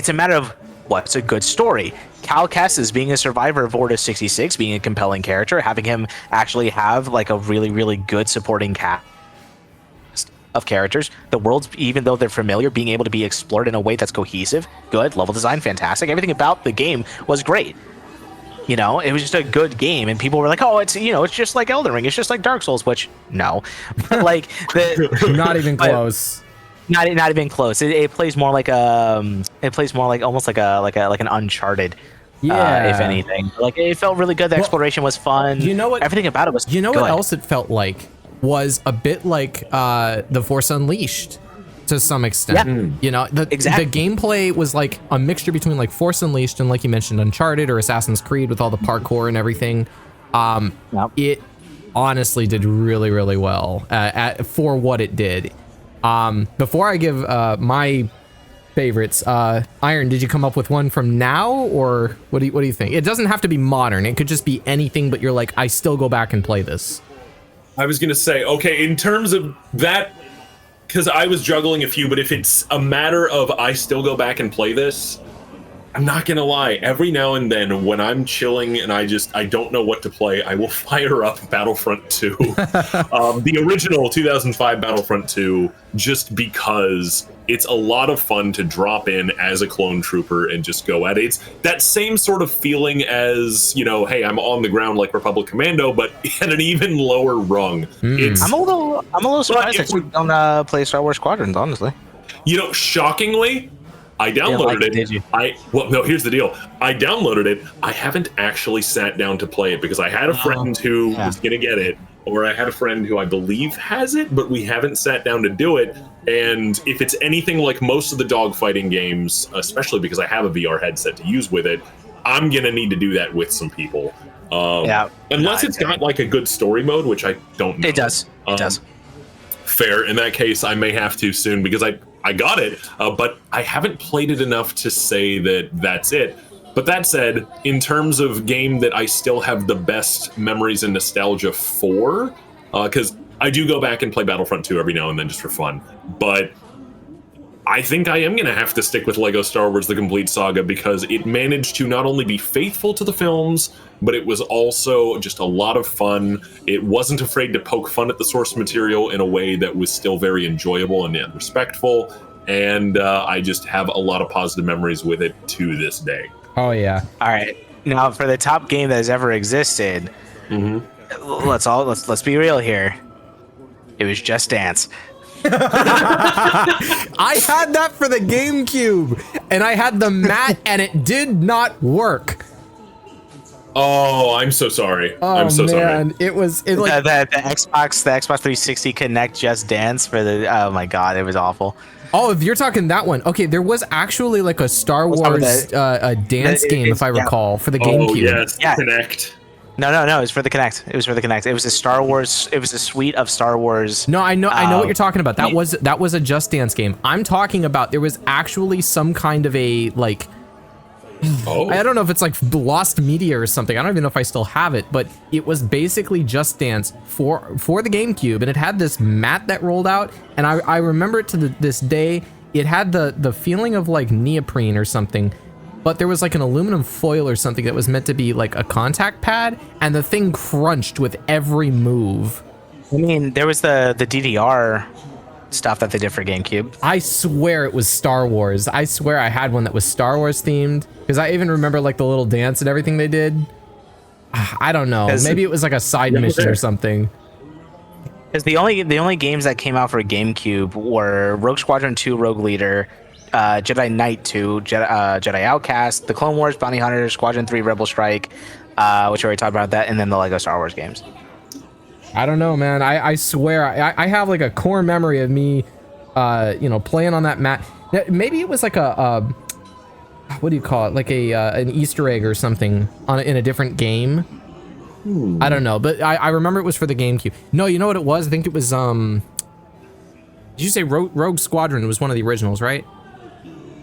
a matter of what's a good story. Cal Kestis being a survivor of Order 66, being a compelling character, having him actually have like a really, really good supporting cast of characters. The worlds, even though they're familiar, being able to be explored in a way that's cohesive, good, level design, fantastic. Everything about the game was great. You know, it was just a good game, and people were like, "Oh, it's it's just like Elden Ring, it's just like Dark Souls," which no, but like not even close. Not even close. It plays more like almost like an Uncharted. Yeah. If anything, like it felt really good. The exploration was fun. You know what? Everything about it was. You know good. what else it felt like was a bit like The Force Unleashed. To some extent, you know, the gameplay was like a mixture between like Force Unleashed and, like you mentioned, Uncharted or Assassin's Creed with all the parkour and everything. It honestly did really, really well for what it did. Before I give my favorites, Iron, did you come up with one from now, or what do you think? It doesn't have to be modern. It could just be anything, but you're like, I still go back and play this. I was gonna say, okay, in terms of that. Because I was juggling a few, but if it's a matter of I still go back and play this, I'm not gonna lie. Every now and then, when I'm chilling and I don't know what to play, I will fire up Battlefront 2, the original 2005 Battlefront 2, just because it's a lot of fun to drop in as a clone trooper and just go at it. It's that same sort of feeling as, you know, hey, I'm on the ground like Republic Commando, but at an even lower rung. I'm a little surprised that you don't play Star Wars Squadrons, honestly. You know, shockingly, I downloaded it. Did you? No, here's the deal. I downloaded it. I haven't actually sat down to play it because I had a friend who was going to get it, or I had a friend who I believe has it, but we haven't sat down to do it. And if it's anything like most of the dogfighting games, especially because I have a VR headset to use with it, I'm going to need to do that with some people. Unless it's got like a good story mode, which I don't know. It does. It does. Fair. In that case, I may have to soon because I got it, but I haven't played it enough to say that that's it. But that said, in terms of game that I still have the best memories and nostalgia for, because I do go back and play Battlefront 2 every now and then just for fun, but I think I am going to have to stick with LEGO Star Wars The Complete Saga because it managed to not only be faithful to the films, but it was also just a lot of fun. It wasn't afraid to poke fun at the source material in a way that was still very enjoyable and yet respectful, and I just have a lot of positive memories with it to this day. Oh, yeah. All right. Now, for the top game that has ever existed, let's be real here. It was Just Dance. I had that for the GameCube, and I had the mat, and it did not work. Oh, I'm so sorry. Oh, I'm so man. sorry. It was like the Xbox 360 Connect Just Dance for the. Oh my God, it was awful. Oh, if you're talking that one, okay. There was actually like a Star Wars dance game, if I recall, for the GameCube. Oh yes, Yeah. Connect. No, it was for the Kinect. It was for the Kinect. It was a Star Wars. It was a suite of Star Wars. No, I know what you're talking about. That was a Just Dance game. I'm talking about there was actually some kind of a like. Oh. I don't know if it's like lost media or something. I don't even know if I still have it, but it was basically Just Dance for the GameCube, and it had this mat that rolled out, and I remember it to this day. It had the feeling of like neoprene or something. But there was like an aluminum foil or something that was meant to be like a contact pad, and the thing crunched with every move. I mean, there was the DDR stuff that they did for GameCube. I swear it was Star Wars. I swear I had one that was Star Wars themed, because I even remember like the little dance and everything they did. I don't know. Maybe it was like a side mission or something. Because the only games that came out for GameCube were Rogue Squadron 2, Rogue Leader, Jedi Knight 2, Jedi Outcast, The Clone Wars, Bounty Hunter, Squadron 3, Rebel Strike, which I already talked about that, and then the LEGO Star Wars games. I don't know, man. I swear I have like a core memory of me, playing on that mat. Maybe it was like a what do you call it? Like an Easter egg or something in a different game. I don't know, but I remember it was for the GameCube. No, you know what it was? I think it was did you say Rogue Squadron was one of the originals, right?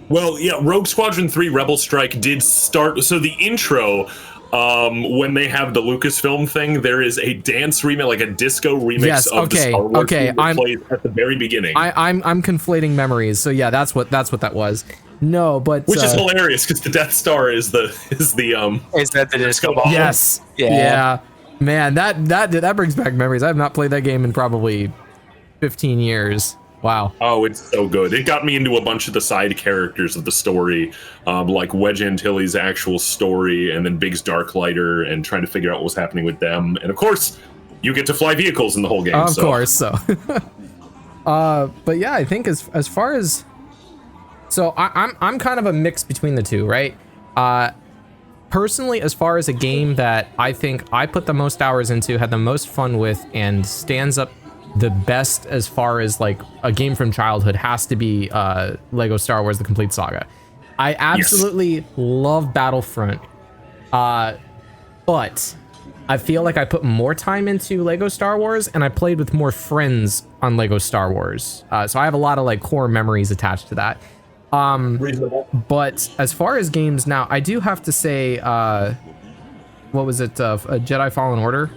Well, yeah, Rogue Squadron 3 Rebel Strike did start. So the intro, when they have the Lucasfilm thing, there is a dance remix, like a disco remix of the Star Wars theme that plays at the very beginning. I'm conflating memories. So yeah, that's what that was. No, but which is hilarious because the Death Star is the is that the disco ball? Yes. Yeah. Man, that brings back memories. I have not played that game in probably 15 years. Wow. Oh, it's so good. It got me into a bunch of the side characters of the story, like Wedge Antilles' actual story, and then Biggs Darklighter, and trying to figure out what was happening with them. And of course, you get to fly vehicles in the whole game. Of course, so. But yeah, I think as far as, so I'm kind of a mix between the two, right? Personally, as far as a game that I think I put the most hours into, had the most fun with, and stands up the best as far as like a game from childhood, has to be LEGO Star Wars The Complete Saga. I absolutely love Battlefront, but I feel like I put more time into LEGO Star Wars, and I played with more friends on LEGO Star Wars. So I have a lot of like core memories attached to that. Reasonable. But as far as games now, I do have to say, what was it? Jedi Fallen Order?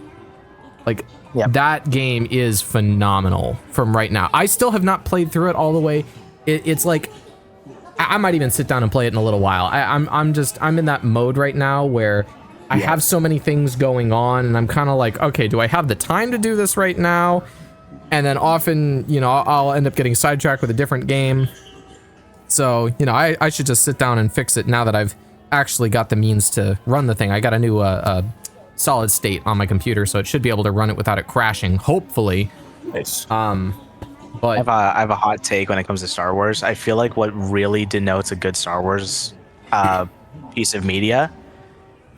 Like, that game is phenomenal from right now. I still have not played through it all the way. It's like, I might even sit down and play it in a little while. I'm in that mode right now where I have so many things going on, and I'm kind of like, okay, do I have the time to do this right now? And then often, I'll end up getting sidetracked with a different game. So, I should just sit down and fix it now that I've actually got the means to run the thing. I got a new solid state on my computer, so it should be able to run it without it crashing, hopefully. Nice. I But have a hot take when it comes to Star Wars. I feel like what really denotes a good Star Wars piece of media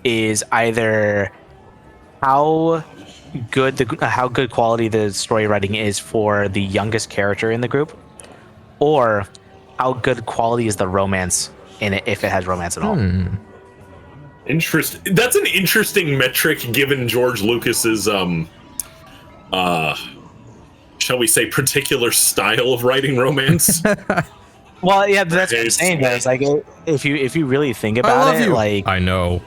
is either how good quality the story writing is for the youngest character in the group, or how good quality is the romance in it, if it has romance at all. Interesting. That's an interesting metric given George Lucas's shall we say, particular style of writing romance. Well, yeah, that's what I'm saying. But it's like if you really think about it, like I know.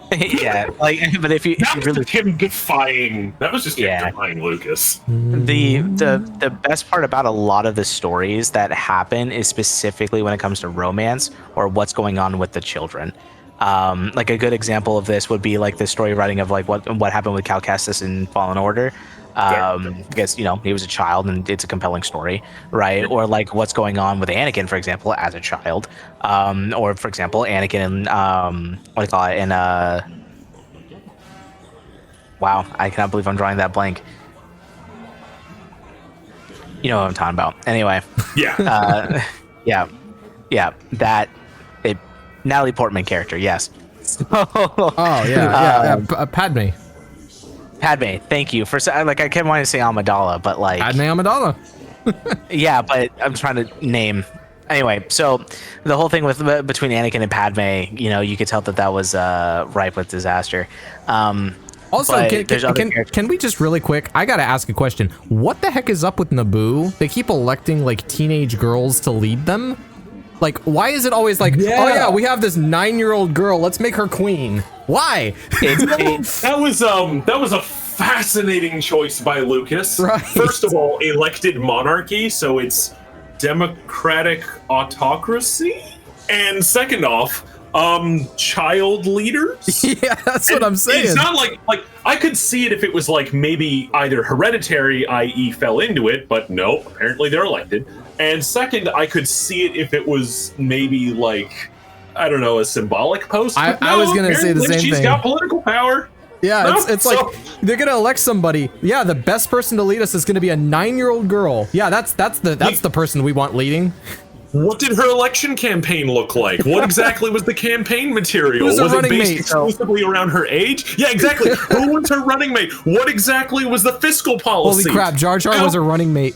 Yeah, like, but if you really him defying, that was just him defying Lucas. The best part about a lot of the stories that happen is specifically when it comes to romance or what's going on with the children. Like a good example of this would be like the story writing of like what happened with Cal Kestis in Fallen Order. Because he was a child and it's a compelling story, right? Or like what's going on with Anakin, for example, as a child, or for example, Anakin and what do you call it? And wow, I cannot believe I'm drawing that blank. You know what I'm talking about. Anyway, that Natalie Portman character, yes. Padme. Padme, thank you for like I kept wanting to say Amidala, but like Padme Amidala. Yeah, but I'm trying to name. Anyway, so the whole thing with between Anakin and Padme, you could tell that was ripe with disaster. Also, can we just really quick? I gotta ask a question. What the heck is up with Naboo? They keep electing like teenage girls to lead them. Like, why is it always like, oh yeah, we have this 9-year-old girl, let's make her queen? Why? That was a fascinating choice by Lucas. Right. First of all, elected monarchy, so it's democratic autocracy. And second off, child leaders. Yeah, that's what I'm saying. It's not like I could see it if it was like maybe either hereditary, i.e. fell into it, but no, apparently they're elected. And second, I could see it if it was maybe like, I don't know, a symbolic post. I was going to say the same thing. She's got political power. Yeah, it's like they're going to elect somebody. Yeah, the best person to lead us is going to be a 9-year-old girl. Yeah, that's the person we want leading. What did her election campaign look like? What exactly was the campaign material? Was it based mate? Exclusively around her age? Yeah, exactly. Who was her running mate? What exactly was the fiscal policy? Holy crap, Jar Jar was her running mate.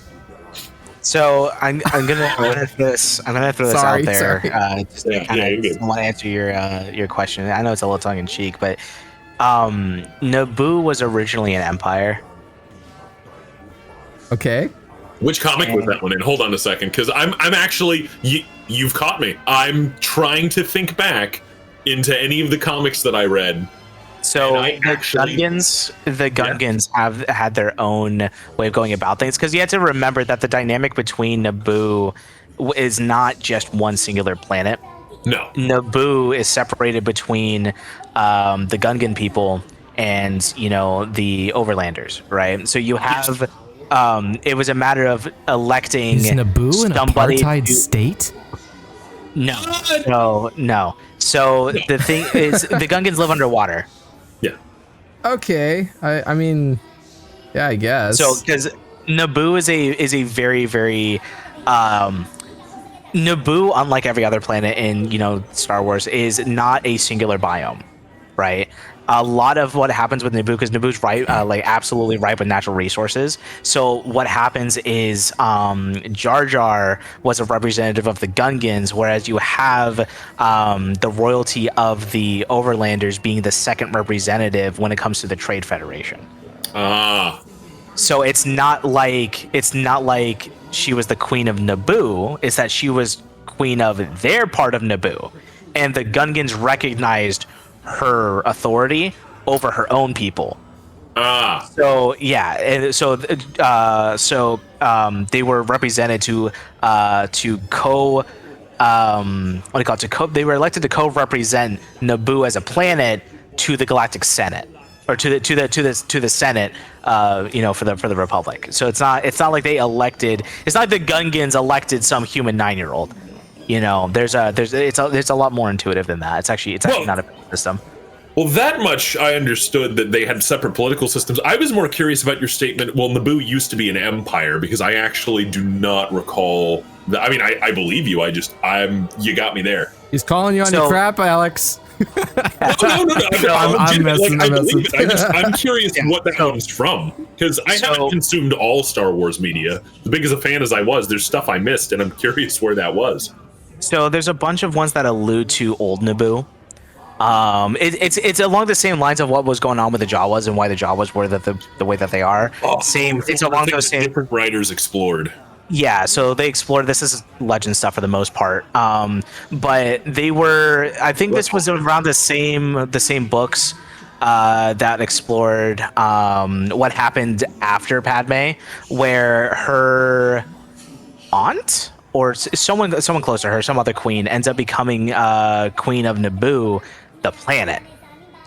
So I'm gonna throw this out there. I want to answer your question. I know it's a little tongue in cheek, but Naboo was originally an empire. Okay. Which comic was that one in? Hold on a second, because I'm actually you've caught me. I'm trying to think back into any of the comics that I read. So the Gungans have had their own way of going about things, because you have to remember that the dynamic between Naboo is not just one singular planet. No, Naboo is separated between the Gungan people and the Overlanders, right? So you have it was a matter of electing. Is Naboo an apartheid state? No. So the thing is, the Gungans live underwater. Yeah. Okay. I mean, yeah, I guess. So because Naboo is a very, very Naboo, unlike every other planet in Star Wars, is not a singular biome, right? A lot of what happens with Naboo, because Naboo's absolutely ripe with natural resources. So what happens is Jar Jar was a representative of the Gungans, whereas you have the royalty of the Overlanders being the second representative when it comes to the Trade Federation. So it's not like she was the queen of Naboo. It's that she was queen of their part of Naboo, and the Gungans recognized her authority over her own people. So yeah, and so they were represented to they were elected to co-represent Naboo as a planet to the Galactic Senate, or to the Senate, for the Republic. So it's not like they elected. It's not like the Gungans elected some human 9-year-old. There's a lot more intuitive than that. It's actually not a system. Well, that much I understood, that they had separate political systems. I was more curious about your statement. Well, Naboo used to be an empire, because I actually do not recall that. I mean, I believe you. You got me there. He's calling you on your crap, Alex. No. I'm curious what that comes from, because I haven't consumed all Star Wars media. As big as a fan as I was, there's stuff I missed, and I'm curious where that was. So there's a bunch of ones that allude to old Naboo. It's along the same lines of what was going on with the Jawas and why the Jawas were the way that they are. Same. It's along those same. Different writers explored. Yeah, so they explored this is legend stuff for the most part. But they were I think this was around the same books that explored what happened after Padme, where her aunt or someone close to her, some other queen, ends up becoming queen of Naboo, the planet.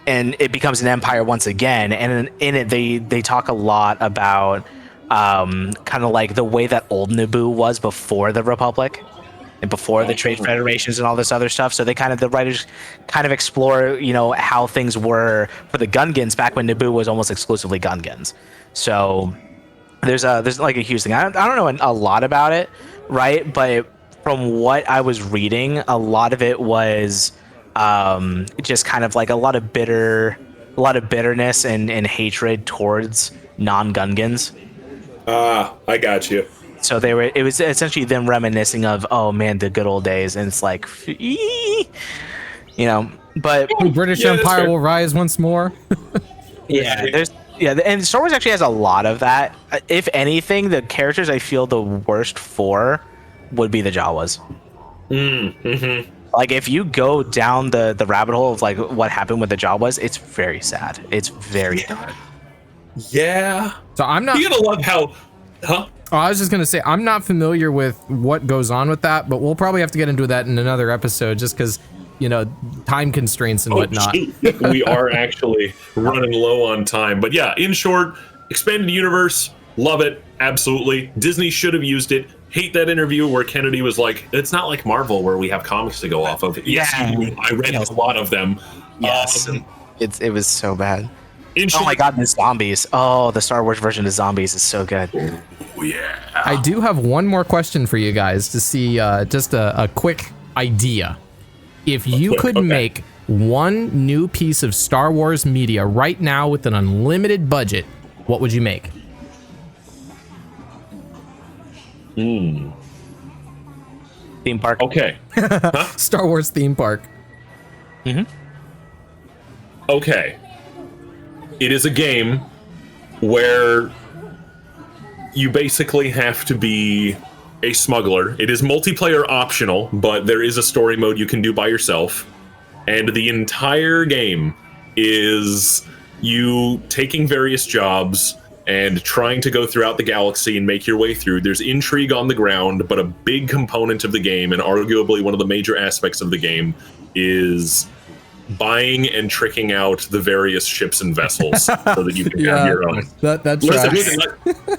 And it becomes an empire once again. And in it they talk a lot about kind of like the way that old Naboo was before the Republic and before the trade federations and all this other stuff. So the writers kind of explore, how things were for the Gungans back when Naboo was almost exclusively Gungans. So there's like a huge thing. I don't know a lot about it, right? But from what I was reading, a lot of it was just kind of like a lot of bitterness and hatred towards non-Gungans. I got you. So it was essentially them reminiscing of, oh man, the good old days, and it's like, but the British Empire will rise once more. And Star Wars actually has a lot of that. If anything, the characters I feel the worst for would be the Jawas. Mm-hmm. Like if you go down the rabbit hole of like what happened with the Jawas, it's very sad. It's very dark. Yeah. So I'm not. You're gonna love how. Huh? Oh, I was just gonna say I'm not familiar with what goes on with that, but we'll probably have to get into that in another episode, just because time constraints and whatnot. We are actually running low on time, but yeah. In short, expanded universe, love it, absolutely. Disney should have used it. Hate that interview where Kennedy was like, "It's not like Marvel where we have comics to go off of." Yes, I read a lot of them. Yes, it was so bad. Oh my god, the zombies! Oh, the Star Wars version of zombies is so good. Oh yeah. I do have one more question for you guys to see just a quick idea. If you could make one new piece of Star Wars media right now with an unlimited budget, what would you make? Theme park. Okay. Huh? Star Wars theme park. Okay. It is a game where you basically have to be a smuggler. It is multiplayer optional, but there is a story mode you can do by yourself. And the entire game is you taking various jobs and trying to go throughout the galaxy and make your way through. There's intrigue on the ground, but a big component of the game, and arguably one of the major aspects of the game, is buying and tricking out the various ships and vessels so that you can have your own. That's listen,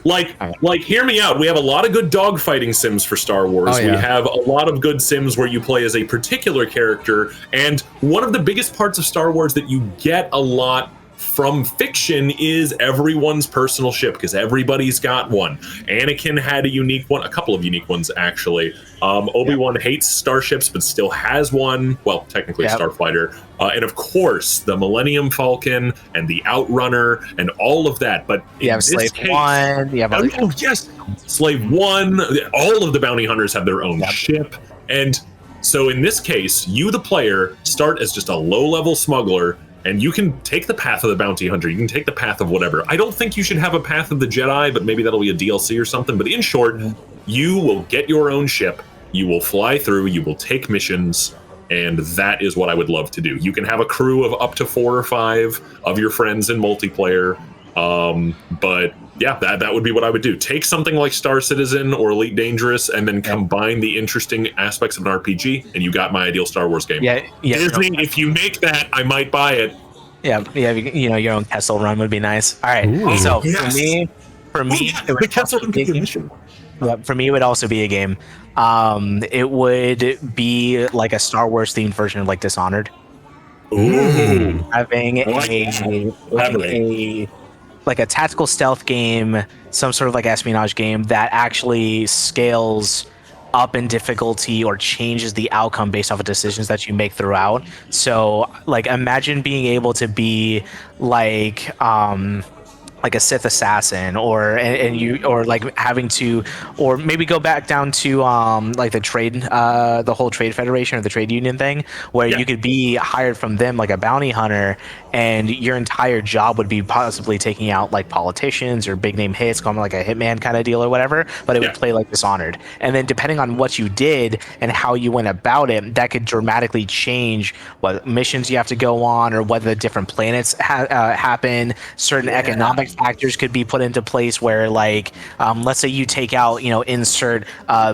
like hear me out. We have a lot of good dogfighting sims for Star Wars. We have a lot of good sims where you play as a particular character, and one of the biggest parts of Star Wars that you get a lot from fiction is everyone's personal ship, because everybody's got one. Anakin had a unique one, a couple of unique ones actually. Obi-Wan hates starships but still has one. Well, technically Starfighter. And of course the Millennium Falcon and the Outrunner and all of that. But you have Slave One. You have Slave One. All of the bounty hunters have their own ship. And so in this case, you the player start as just a low-level smuggler, and you can take the path of the bounty hunter. You can take the path of whatever. I don't think you should have a path of the Jedi, but maybe that'll be a DLC or something. But in short, you will get your own ship. You will fly through. You will take missions. And that is what I would love to do. You can have a crew of up to 4 or 5 of your friends in multiplayer. But yeah, that would be what I would do. Take something like Star Citizen or Elite Dangerous and then combine the interesting aspects of an RPG, and you got my ideal Star Wars game. Disney, if you make that, I might buy it. Yeah, your own Kessel Run would be nice. All right. Ooh. So for me, the Kessel Run would be a mission. For me, it would also be a game. It would be like a Star Wars themed version of like Dishonored. Ooh. Having like a tactical stealth game, some sort of like espionage game that actually scales up in difficulty or changes the outcome based off of decisions that you make throughout. So like imagine being able to be like like a Sith assassin, or and you, or like having to, or maybe go back down to like the trade, the whole trade federation or the trade union thing, where you could be hired from them like a bounty hunter, and your entire job would be possibly taking out like politicians or big name hits, going like a hitman kind of deal or whatever, but it would play like Dishonored. And then depending on what you did and how you went about it, that could dramatically change what missions you have to go on, or whether the different planets happen. Certain economic factors could be put into place where, like, let's say you take out, insert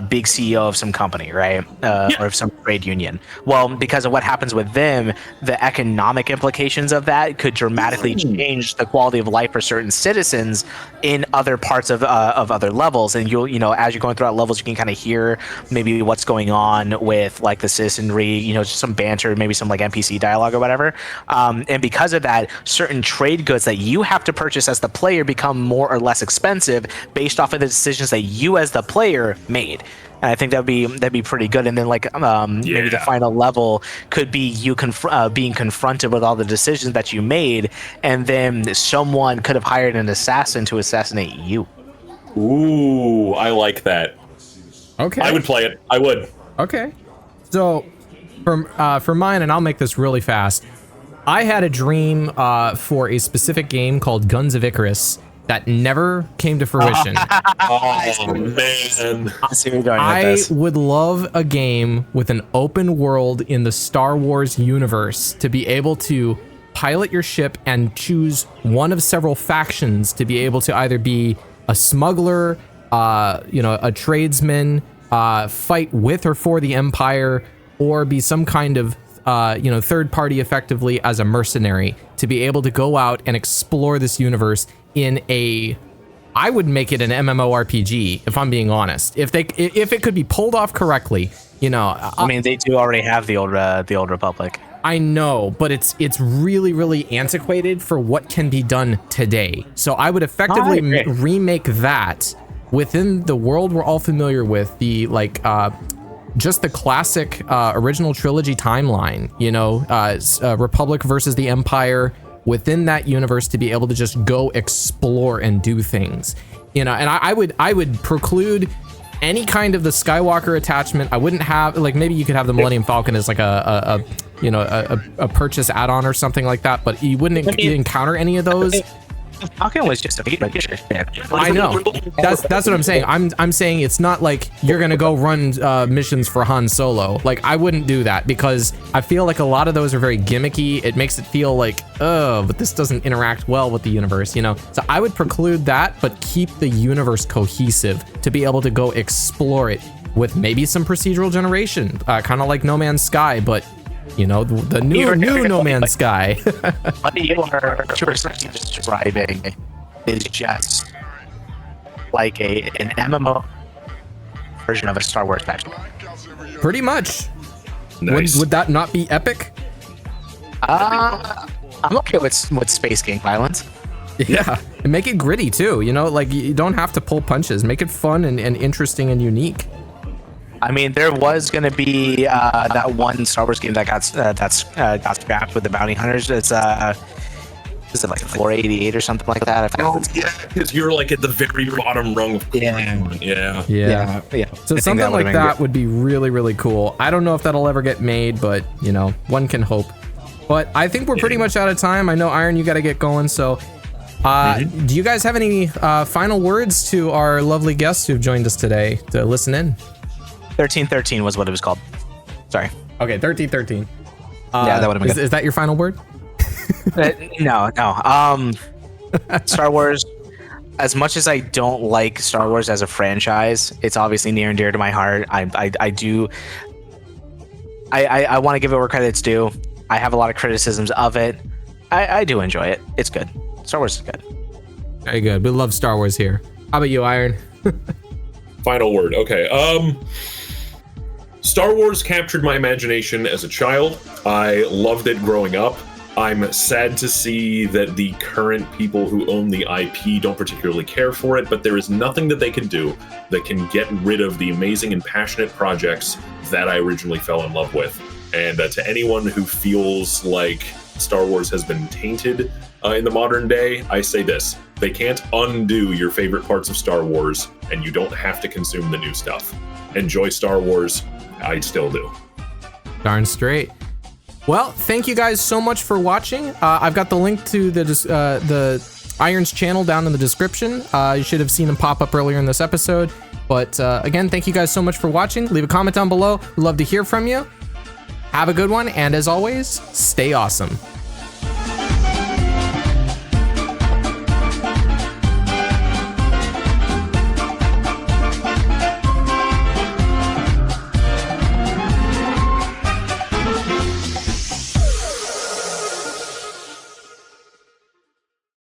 big CEO of some company, right? Or of some trade union. Well, because of what happens with them, the economic implications of that could dramatically change the quality of life for certain citizens in other parts of other levels. And you'll, as you're going throughout levels, you can kind of hear maybe what's going on with like the citizenry, just some banter, maybe some like NPC dialogue or whatever. And because of that, certain trade goods that you have to purchase as the player become more or less expensive based off of the decisions that you as the player made. And I think that'd be pretty good. And then like maybe the final level could be you being confronted with all the decisions that you made, and then someone could have hired an assassin to assassinate you. Ooh, I like that. Okay. I would play it. I would. Okay. So for mine, and I'll make this really fast, I had a dream for a specific game called Guns of Icarus that never came to fruition. Oh, man. I would love a game with an open world in the Star Wars universe to be able to pilot your ship and choose one of several factions to be able to either be a smuggler, a tradesman, fight with or for the Empire, or be some kind of third party effectively as a mercenary, to be able to go out and explore this universe I would make it an MMORPG, if I'm being honest. If it could be pulled off correctly, I mean, they do already have the old Republic. I know, but it's really, really antiquated for what can be done today. So I would effectively remake that within the world we're all familiar with, the just the classic original trilogy timeline, Republic versus the Empire, within that universe, to be able to just go explore and do things, and I would preclude any kind of the Skywalker attachment. I wouldn't have, like, maybe you could have the Millennium Falcon as like a purchase add-on or something like that, but you wouldn't encounter any of those. Falcon was just I know. That's what I'm saying. I'm saying it's not like you're gonna go run missions for Han Solo. Like, I wouldn't do that, because I feel like a lot of those are very gimmicky. It makes it feel like, oh, but this doesn't interact well with the universe, So I would preclude that, but keep the universe cohesive to be able to go explore it with maybe some procedural generation, kind of like No Man's Sky, but the new No Man's Sky. What you are describing is just like an MMO version of a Star Wars faction. Pretty much. Nice. Would that not be epic? I'm okay with space gang violence. Yeah, and make it gritty too. Like, you don't have to pull punches. Make it fun and interesting and unique. I mean, there was going to be that one Star Wars game that got scrapped with the bounty hunters. It's is it like 488 or something like that? Because you're like at the very bottom rung of yeah. So something like that would be really, really cool. I don't know if that'll ever get made, but one can hope. But I think we're pretty much out of time. I know, Iron, you got to get going. So do you guys have any final words to our lovely guests who've joined us today to listen in? 1313 was what it was called. Sorry. Okay, 1313. Yeah, that would have been good. Is that your final word? No. Star Wars, as much as I don't like Star Wars as a franchise, it's obviously near and dear to my heart. I want to give it where credit's due. I have a lot of criticisms of it. I do enjoy it. It's good. Star Wars is good. Very good. We love Star Wars here. How about you, Iron? Final word. Okay. Star Wars captured my imagination as a child. I loved it growing up. I'm sad to see that the current people who own the IP don't particularly care for it, but there is nothing that they can do that can get rid of the amazing and passionate projects that I originally fell in love with. And to anyone who feels like Star Wars has been tainted in the modern day, I say this: they can't undo your favorite parts of Star Wars, and you don't have to consume the new stuff. Enjoy Star Wars. I still do. Darn straight. Well, thank you guys so much for watching. I've got the link to the Iron's channel down in the description. You should have seen him pop up earlier in this episode. But again, thank you guys so much for watching. Leave a comment down below. We'd love to hear from you. Have a good one, and as always, stay awesome.